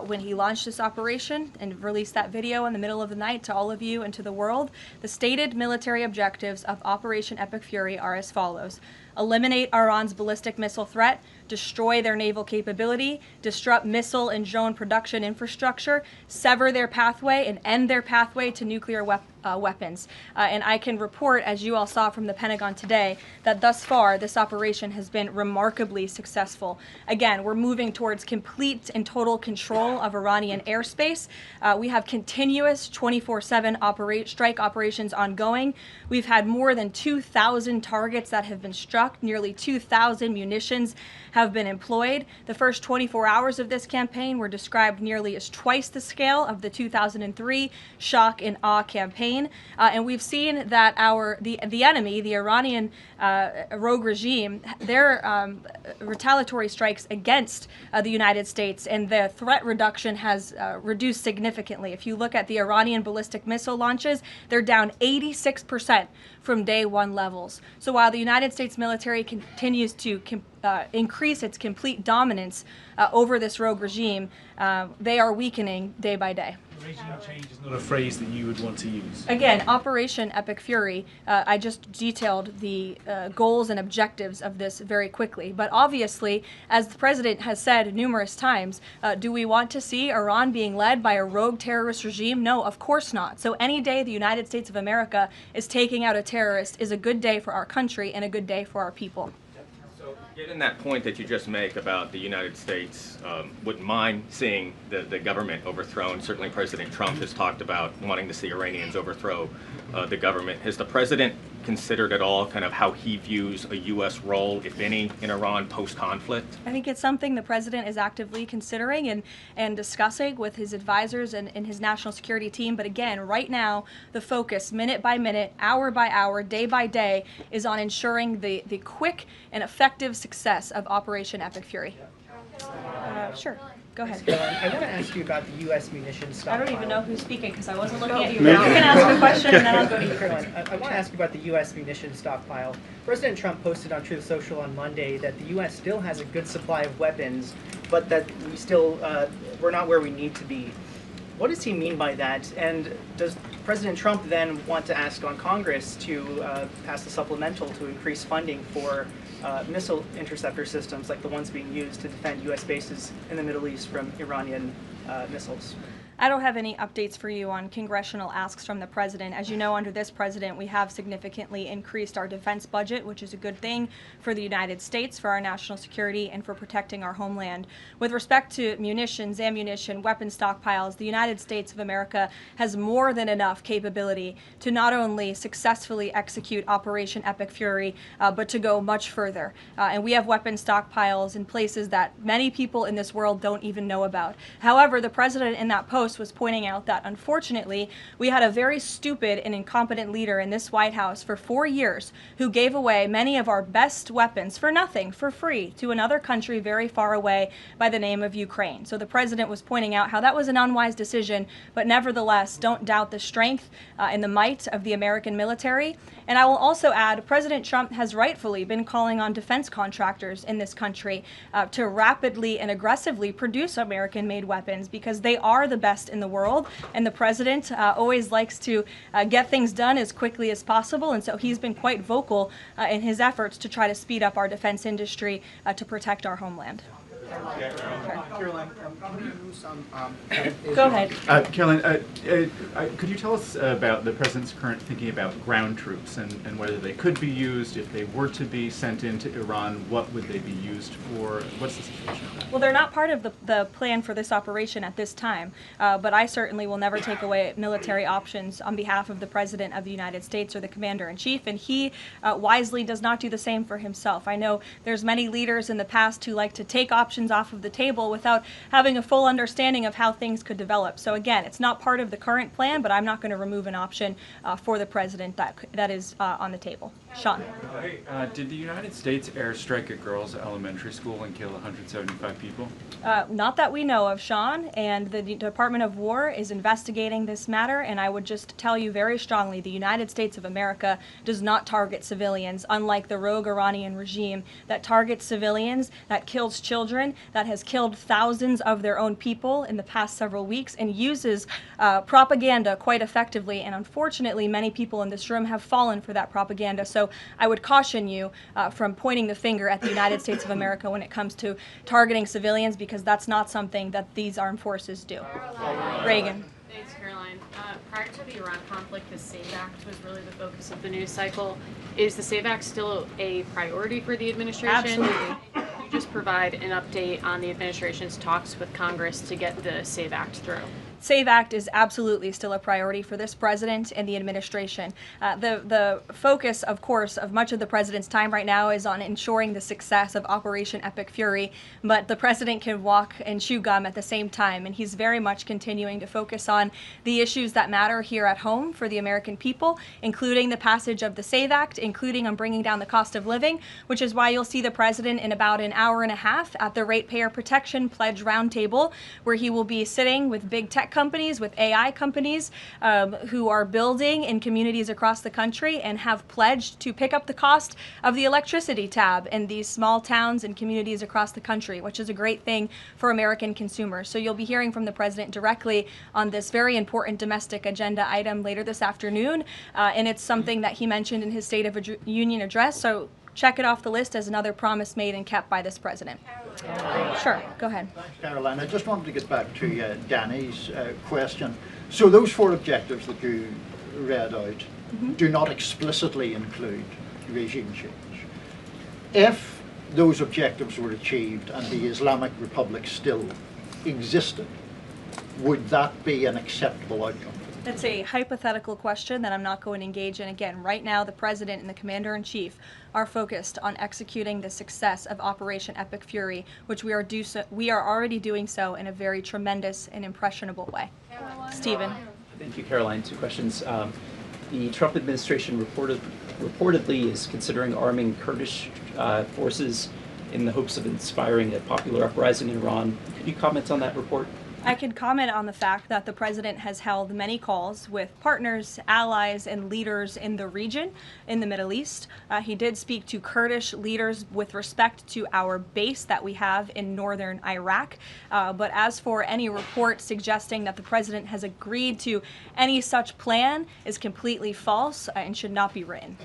when he launched this operation and released that video in the middle of the night to all of you and to the world. The stated military objectives of Operation Epic Fury are as follows. eliminate Iran's ballistic missile threat, destroy their naval capability, disrupt missile and drone production infrastructure, sever their pathway, and end their pathway to nuclear weapons. And I can report, as you all saw from the Pentagon today, that thus far this operation has been remarkably successful. Again, we're moving towards complete and total control of Iranian airspace. We have continuous 24/7 strike operations ongoing. We've had more than 2,000 targets that have been struck. Nearly 2,000 munitions have been employed. The first 24 hours of this campaign were described nearly as twice the scale of the 2003 shock and awe campaign. And we've seen that the enemy, the Iranian rogue regime, their retaliatory strikes against the United States and the threat reduction has reduced significantly. If you look at the Iranian ballistic missile launches, they're down 86% from day one levels. So while the United States military continues to increase its complete dominance over this rogue regime, they are weakening day by day. Regime change is not a phrase that you would want to use. Again, Operation Epic Fury, I just detailed the goals and objectives of this very quickly. But obviously, as the president has said numerous times, do we want to see Iran being led by a rogue terrorist regime? No, of course not. So any day the United States of America is taking out a terrorist is a good day for our country and a good day for our people. Given that point that you just make about the United States wouldn't mind seeing the government overthrown, certainly President Trump has talked about wanting to see Iranians overthrow the government. Has the president considered at all kind of how he views a U.S. role, if any, in Iran post-conflict? I think it's something the president is actively considering and discussing with his advisors and his national security team. But again, right now, the focus, minute by minute, hour by hour, day by day, is on ensuring the quick and effective success of Operation Epic Fury. Sure. Go ahead. I want to ask you about the U.S. munitions stockpile. I don't even know who's speaking because I wasn't looking at you. You can ask a question and then I'll go to you. Caroline, I want to ask you about the U.S. munitions stockpile. President Trump posted on Truth Social on Monday that the U.S. still has a good supply of weapons, but that we're not where we need to be. What does he mean by that? And does President Trump then want to ask on Congress to pass a supplemental to increase funding for missile interceptor systems like the ones being used to defend U.S. bases in the Middle East from Iranian missiles? I don't have any updates for you on congressional asks from the president. As you know, under this president, we have significantly increased our defense budget, which is a good thing for the United States, for our national security, and for protecting our homeland. With respect to munitions, ammunition, weapon stockpiles, the United States of America has more than enough capability to not only successfully execute Operation Epic Fury, but to go much further. And we have weapon stockpiles in places that many people in this world don't even know about. However, the president in that post was pointing out that unfortunately we had a very stupid and incompetent leader in this White House for 4 years who gave away many of our best weapons for nothing, for free, to another country very far away by the name of Ukraine. So the president was pointing out how that was an unwise decision, but nevertheless, don't doubt the strength and the might of the American military. And I will also add, President Trump has rightfully been calling on defense contractors in this country to rapidly and aggressively produce American-made weapons because they are the best in the world, and the president always likes to get things done as quickly as possible, and so he's been quite vocal in his efforts to try to speed up our defense industry to protect our homeland. Caroline, can you use some... Go ahead. Caroline, could you tell us about the president's current thinking about ground troops and whether they could be used, if they were to be sent into Iran, what would they be used for? What's the situation of that? Well, they're not part of the plan for this operation at this time, but I certainly will never take away military options on behalf of the President of the United States or the Commander-in-Chief, and he wisely does not do the same for himself. I know there's many leaders in the past who like to take options off of the table without having a full understanding of how things could develop. So again, it's not part of the current plan, but I'm not going to remove an option for the president that is on the table. Sean. Did the United States airstrike a girls' elementary school and kill 175 people? Not that we know of, Sean, and the Department of War is investigating this matter, and I would just tell you very strongly, the United States of America does not target civilians, unlike the rogue Iranian regime that targets civilians, that kills children, Iran that has killed thousands of their own people in the past several weeks and uses propaganda quite effectively. And unfortunately, many people in this room have fallen for that propaganda. So I would caution you from pointing the finger at the United States of America when it comes to targeting civilians, because that's not something that these armed forces do. Reagan. Thanks, Caroline. Prior to the Iran conflict, the SAVE Act was really the focus of the news cycle. Is the SAVE Act still a priority for the administration? Absolutely. Could you just provide an update on the administration's talks with Congress to get the SAVE Act through? SAVE Act is absolutely still a priority for this president and the administration. The focus, of course, of much of the president's time right now is on ensuring the success of Operation Epic Fury, but the president can walk and chew gum at the same time, and he's very much continuing to focus on the issues that matter here at home for the American people, including the passage of the SAVE Act, including on bringing down the cost of living, which is why you'll see the president in about an hour and a half at the Ratepayer Protection Pledge Roundtable, where he will be sitting with big tech companies, with AI companies who are building in communities across the country and have pledged to pick up the cost of the electricity tab in these small towns and communities across the country, which is a great thing for American consumers. So you'll be hearing from the president directly on this very important domestic agenda item later this afternoon, and it's something that he mentioned in his State of Union address. So check it off the list as another promise made and kept by this president. Sure, go ahead. Thanks, Caroline. I just wanted to get back to Danny's question. So those 4 objectives that you read out do not explicitly include regime change. If those objectives were achieved and the Islamic Republic still existed, would that be an acceptable outcome? It's a hypothetical question that I'm not going to engage in. Again, right now the president and the commander-in-chief are focused on executing the success of Operation Epic Fury, which we are already doing so in a very tremendous and impressionable way. Stephen. Thank you, Caroline. 2 questions. The Trump administration reportedly is considering arming Kurdish forces in the hopes of inspiring a popular uprising in Iran. Could you comment on that report? I can comment on the fact that the president has held many calls with partners, allies, and leaders in the region, in the Middle East. He did speak to Kurdish leaders with respect to our base that we have in northern Iraq. But as for any report suggesting that the president has agreed to any such plan is completely false and should not be written.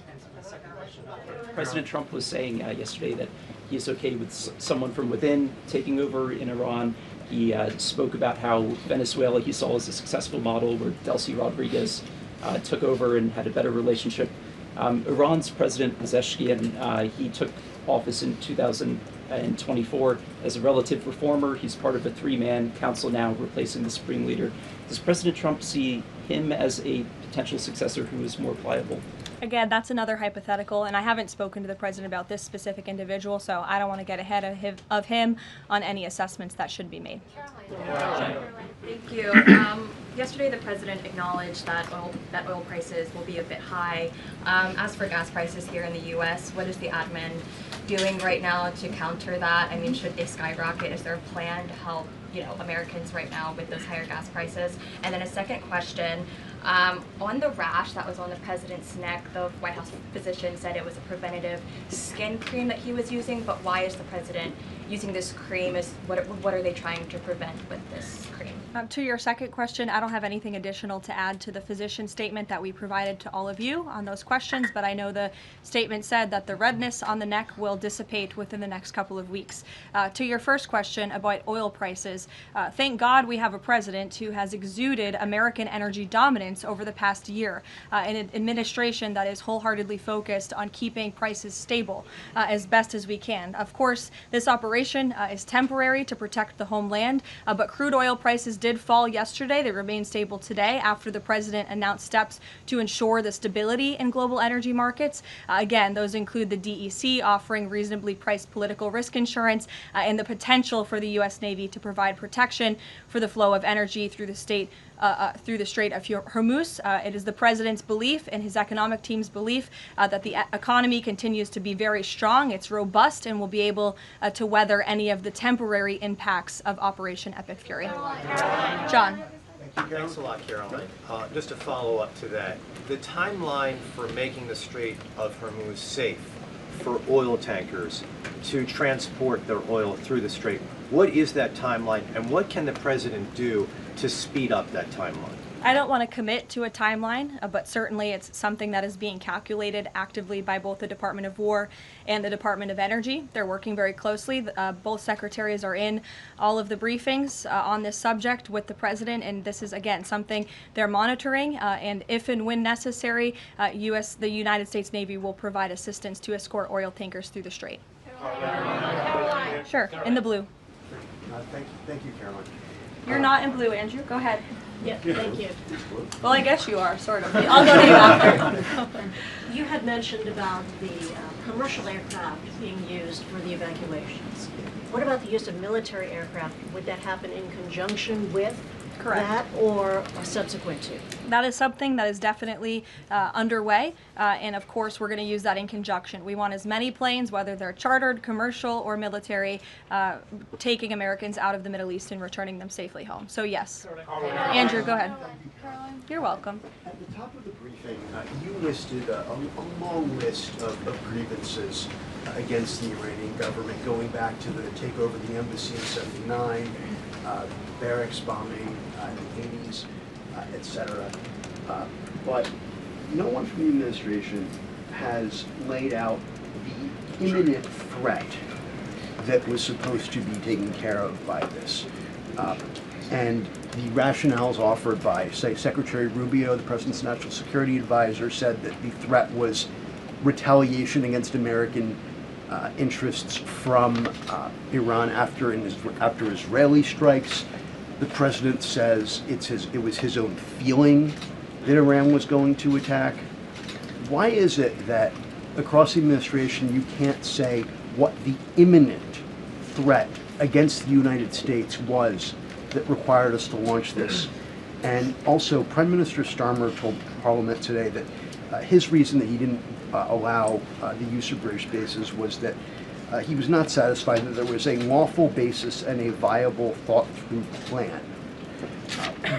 President Trump was saying yesterday that he is okay with someone from within taking over in Iran. He spoke about how Venezuela he saw as a successful model where Delcy Rodriguez took over and had a better relationship. Iran's President Pezeshkian, he took office in 2024 as a relative reformer. He's part of a 3-man council now replacing the supreme leader. Does President Trump see him as a potential successor who is more pliable? Again, that's another hypothetical, and I haven't spoken to the president about this specific individual, so I don't want to get ahead of him on any assessments that should be made. Thank you. Yesterday, the president acknowledged that oil prices will be a bit high. As for gas prices here in the U.S., what is the admin doing right now to counter that? I mean, should they skyrocket? Is there a plan to help Americans right now with those higher gas prices? And then a second question. On the rash that was on the president's neck, the White House physician said it was a preventative skin cream that he was using, but why is the president using this cream? What are they trying to prevent with this cream? To your second question, I don't have anything additional to add to the physician statement that we provided to all of you on those questions, but I know the statement said that the redness on the neck will dissipate within the next couple of weeks. To your first question about oil prices, thank God we have a president who has exuded American energy dominance over the past year, an administration that is wholeheartedly focused on keeping prices stable as best as we can. Of course, this operation is temporary to protect the homeland, but crude oil prices did fall yesterday. They remain stable today after the president announced steps to ensure the stability in global energy markets. Again, those include the DEC offering reasonably priced political risk insurance and the potential for the U.S. Navy to provide protection for the flow of energy through the Strait of Hormuz. It is the president's belief and his economic team's belief that the economy continues to be very strong. It's robust and will be able to weather any of the temporary impacts of Operation Epic Fury. John. Thanks a lot, Caroline. Just to follow up to that, the timeline for making the Strait of Hormuz safe for oil tankers to transport their oil through the strait. What is that timeline, and what can the president do to speed up that timeline? I don't want to commit to a timeline, but certainly it's something that is being calculated actively by both the Department of War and the Department of Energy. They're working very closely. Both secretaries are in all of the briefings on this subject with the president, and this is, again, something they're monitoring, and if and when necessary, the United States Navy will provide assistance to escort oil tankers through the strait. Karoline. Sure, in the blue. Thank you, Caroline. You're not in blue, Andrew. Go ahead. Yeah, thank you. Well, I guess you are, sort of. I'll go to you after. You had mentioned about the commercial aircraft being used for the evacuations. What about the use of military aircraft? Would that happen in conjunction with that or subsequent to? That is something that is definitely underway, and of course we're going to use that in conjunction. We want as many planes, whether they're chartered, commercial, or military, taking Americans out of the Middle East and returning them safely home. So yes. Andrew, go ahead. You're welcome. At the top of the briefing, you listed a long list of grievances against the Iranian government, going back to the takeover of the embassy in '79, barracks bombing in the '80s, etc. But no one from the administration has laid out the imminent threat that was supposed to be taken care of by this. And the rationales offered by, say, Secretary Rubio, the President's National Security Advisor, said that the threat was retaliation against American interests from Iran after Israeli strikes. The President says it was his own feeling that Iran was going to attack. Why is it that across the administration you can't say what the imminent threat against the United States was that required us to launch this? And also, Prime Minister Starmer told Parliament today that his reason that he didn't allow the use of British bases was that he was not satisfied that there was a lawful basis and a viable, thought-through plan.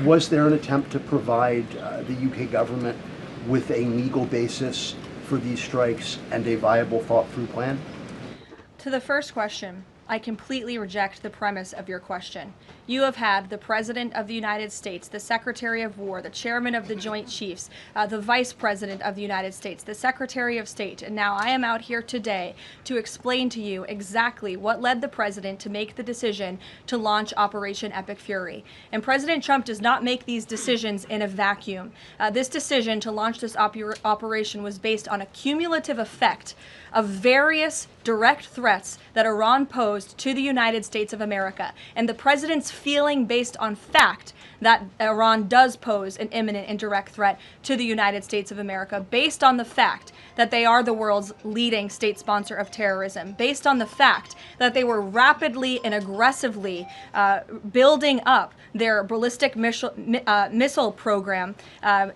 Was there an attempt to provide the UK government with a legal basis for these strikes and a viable, thought-through plan? To the first question, I completely reject the premise of your question. You have had the President of the United States, the Secretary of War, the Chairman of the Joint Chiefs, the Vice President of the United States, the Secretary of State, and now I am out here today to explain to you exactly what led the President to make the decision to launch Operation Epic Fury. And President Trump does not make these decisions in a vacuum. This decision to launch this operation was based on a cumulative effect of various direct threats that Iran posed to the United States of America, and the President's feeling based on fact that Iran does pose an imminent and direct threat to the United States of America, based on the fact that they are the world's leading state sponsor of terrorism, based on the fact that they were rapidly and aggressively building up their ballistic missile program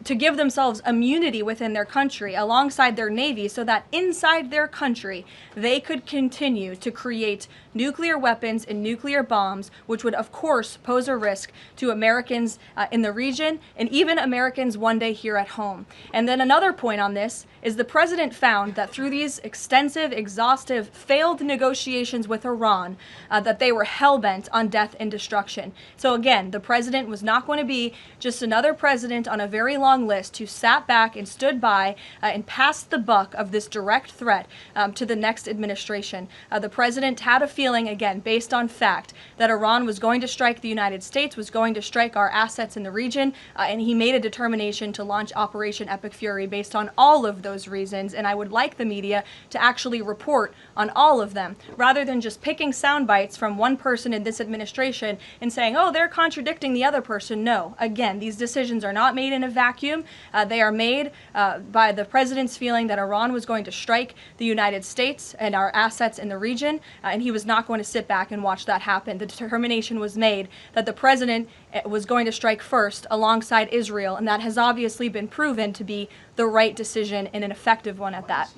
to give themselves immunity within their country alongside their navy, so that inside their country they could continue to create nuclear weapons and nuclear bombs, which would of course pose a risk to Americans in the region and even Americans one day here at home. And then another point on this is the President found that through these extensive, exhaustive, failed negotiations with Iran, that they were hell-bent on death and destruction. So again, the President was not going to be just another president on a very long list who sat back and stood by and passed the buck of this direct threat to the next administration. The President had a feeling, again, based on fact, that Iran was going to strike the United States, was going to strike our assets in the region, and he made a determination to launch Operation Epic Fury based on all of those reasons. And I would like the media to actually report on all of them, rather than just picking sound bites from one person in this administration and saying, oh, they're contradicting the other person. No, again, these decisions are not made in a vacuum. They are made by the President's feeling that Iran was going to strike the United States and our assets in the region, and he was not going to sit back and watch that happen. The determination was made that the President was going to strike first alongside Israel, and that has obviously been proven to be the right decision and an effective one at that.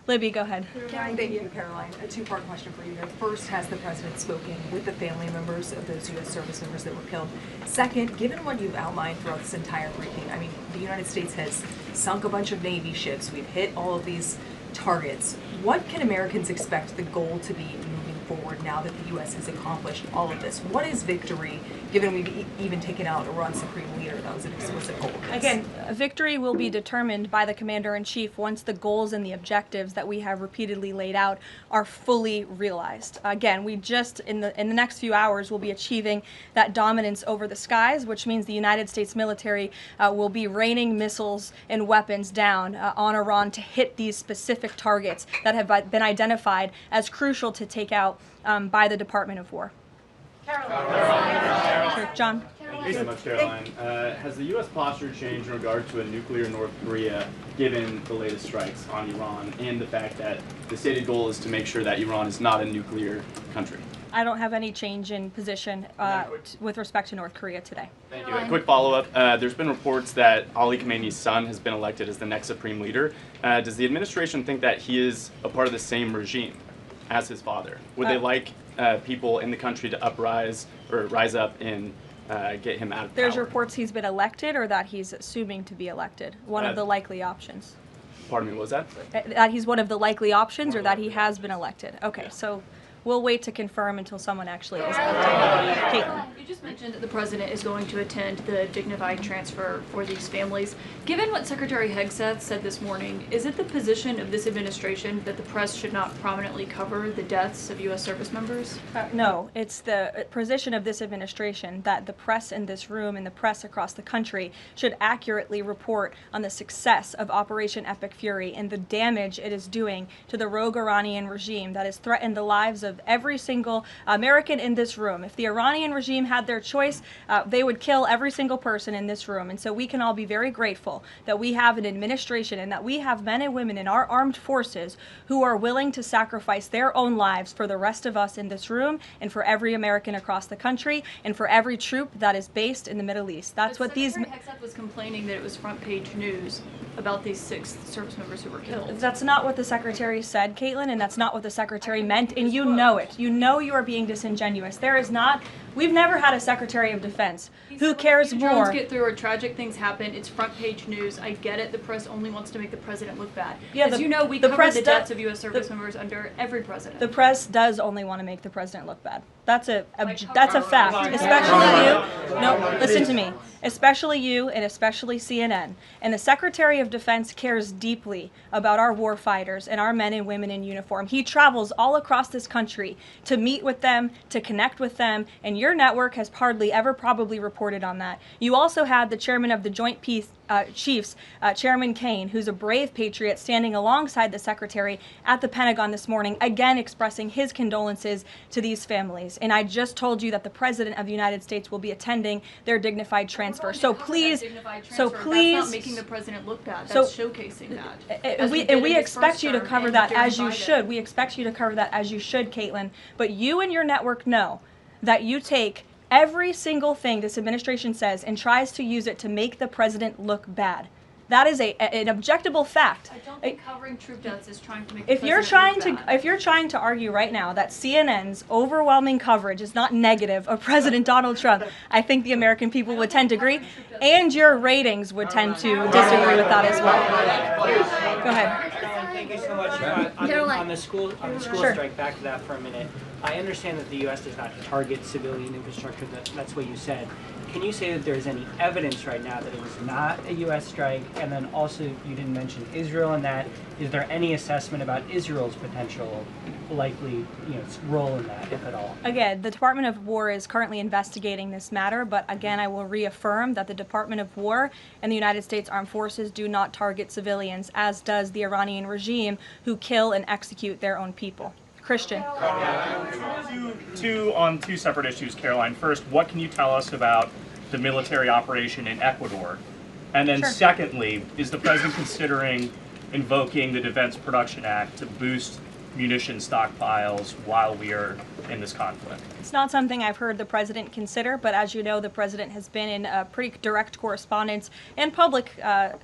Libby, go ahead. Thank you, Caroline. A two-part question for you here. First, has the President spoken with the family members of those U.S. service members that were killed? Second, given what you've outlined throughout this entire briefing, I mean, the United States has sunk a bunch of Navy ships, we've hit all of these targets. What can Americans expect the goal to be moving forward now that the U.S. has accomplished all of this? What is victory, given we've even taken out Iran's supreme leader? That was an explicit goal. Again, victory will be determined by the Commander-in-Chief once the goals and the objectives that we have repeatedly laid out are fully realized. Again, we just, in the next few hours, will be achieving that dominance over the skies, which means the United States military will be raining missiles and weapons down on Iran to hit these specific targets that have been identified as crucial to take out by the Department of War. Sure, John. Thank you so much, Caroline. Has the U.S. posture changed in regard to a nuclear North Korea, given the latest strikes on Iran and the fact that the stated goal is to make sure that Iran is not a nuclear country? I don't have any change in position with respect to North Korea today. Thank you. A quick follow-up. There's been reports that Ali Khamenei's son has been elected as the next supreme leader. Does the administration think that he is a part of the same regime as his father? Would they like people in the country to uprise or rise up and get him out of There's power? reports he's been elected or that he's assuming to be elected. One of the likely options. Pardon me, what was that? That he's one of the likely options or that he has been elected. Okay, so we'll wait to confirm until someone actually is elected. Caitlin. You just mentioned that the president is going to attend the dignified transfer for these families. Given what Secretary Hegseth said this morning, is it the position of this administration that the press should not prominently cover the deaths of U.S. service members? No, it's the position of this administration that the press in this room and the press across the country should accurately report on the success of Operation Epic Fury and the damage it is doing to the rogue Iranian regime that has threatened the lives of every single American in this room. If the Iranian regime had their choice, they would kill every single person in this room. And so we can all be very grateful that we have an administration and that we have men and women in our armed forces who are willing to sacrifice their own lives for the rest of us in this room and for every American across the country and for every troop that is based in the Middle East. That's what these... Secretary Hegseth was complaining that it was front page news about these 6 service members who were killed. That's not what the Secretary said, Caitlin, and that's not what the Secretary meant, and you know it. You know you are being disingenuous. There is not... We've never had a Secretary of Defense who cares more... Drones get through or tragic things happen, it's front page news. I get it, the press only wants to make the president look bad. Yeah, As you know, we cover the deaths of U.S. service the- members under every president. The press does only want to make the president look bad. That's a fact. Especially you. No, listen to me. Especially you and especially CNN. And the Secretary of Defense cares deeply about our war fighters and our men and women in uniform. He travels all across this country to meet with them, to connect with them, and your network has hardly ever probably reported on that. You also had the chairman of the Joint Chiefs, Chairman Kane, who's a brave patriot, standing alongside the Secretary at the Pentagon this morning, again expressing his condolences to these families. And I just told you that the President of the United States will be attending their dignified transfer. So please, That's not making the president look bad. That's showcasing that. And we expect you to cover that as you should. We expect you to cover that as you should, Caitlin. But you and your network know that you take every single thing this administration says and tries to use it to make the president look bad. That is an objectable fact. I don't think covering troop deaths is trying to make If you're trying to argue right now that CNN's overwhelming coverage is not negative of President Donald Trump, I think the American people would tend to agree, and your ratings would tend to disagree with that as well. Go ahead. Thank you so much. On the school Sure. strike, back to that for a minute. I understand that the U.S. does not target civilian infrastructure. That's what you said. Can you say that there's any evidence right now that it was not a U.S. strike? And then also, you didn't mention Israel in that. Is there any assessment about Israel's potential likely role in that, if at all? Again, the Department of War is currently investigating this matter, but again, I will reaffirm that the Department of War and the United States Armed Forces do not target civilians, as does the Iranian regime, who kill and execute their own people. Christian. On two separate issues, Caroline. First, what can you tell us about the military operation in Ecuador? And then secondly, is the president considering invoking the Defense Production Act to boost munition stockpiles while we are in this conflict? It's not something I've heard the president consider, but as you know, the president has been in pretty direct correspondence and public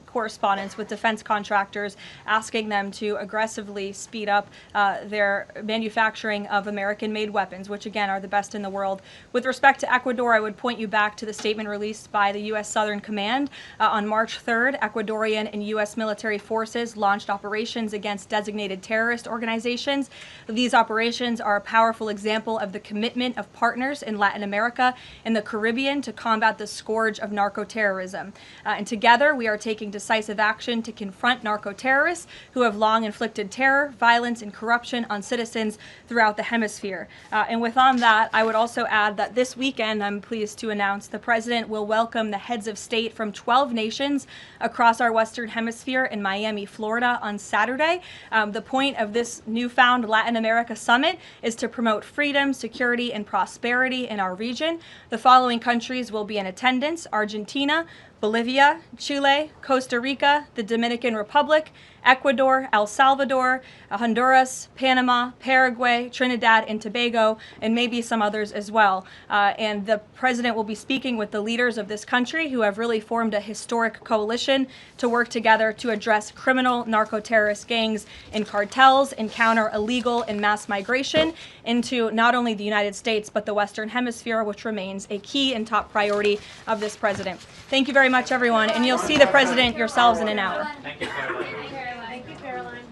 correspondence with defense contractors, asking them to aggressively speed up their manufacturing of American-made weapons, which again are the best in the world. With respect to Ecuador, I would point you back to the statement released by the U.S. Southern Command. On March 3rd, Ecuadorian and U.S. military forces launched operations against designated terrorist organizations. These operations are a powerful example of the commitment of partners in Latin America and the Caribbean to combat the scourge of narco-terrorism. And together, we are taking decisive action to confront narco-terrorists who have long inflicted terror, violence, and corruption on citizens throughout the hemisphere. And with on that, I would also add that this weekend, I'm pleased to announce, the president will welcome the heads of state from 12 nations across our Western Hemisphere in Miami, Florida on Saturday. The point of this newfound Latin America summit is to promote freedom, security, and prosperity in our region. The following countries will be in attendance: Argentina, Bolivia, Chile, Costa Rica, the Dominican Republic, Ecuador, El Salvador, Honduras, Panama, Paraguay, Trinidad and Tobago, and maybe some others as well. And the president will be speaking with the leaders of this country who have really formed a historic coalition to work together to address criminal narco-terrorist gangs and cartels and counter illegal and mass migration into not only the United States but the Western Hemisphere, which remains a key and top priority of this president. Thank you very much, everyone, and you'll see the president yourselves in an hour. Thank you, Karoline. Thank you, Karoline.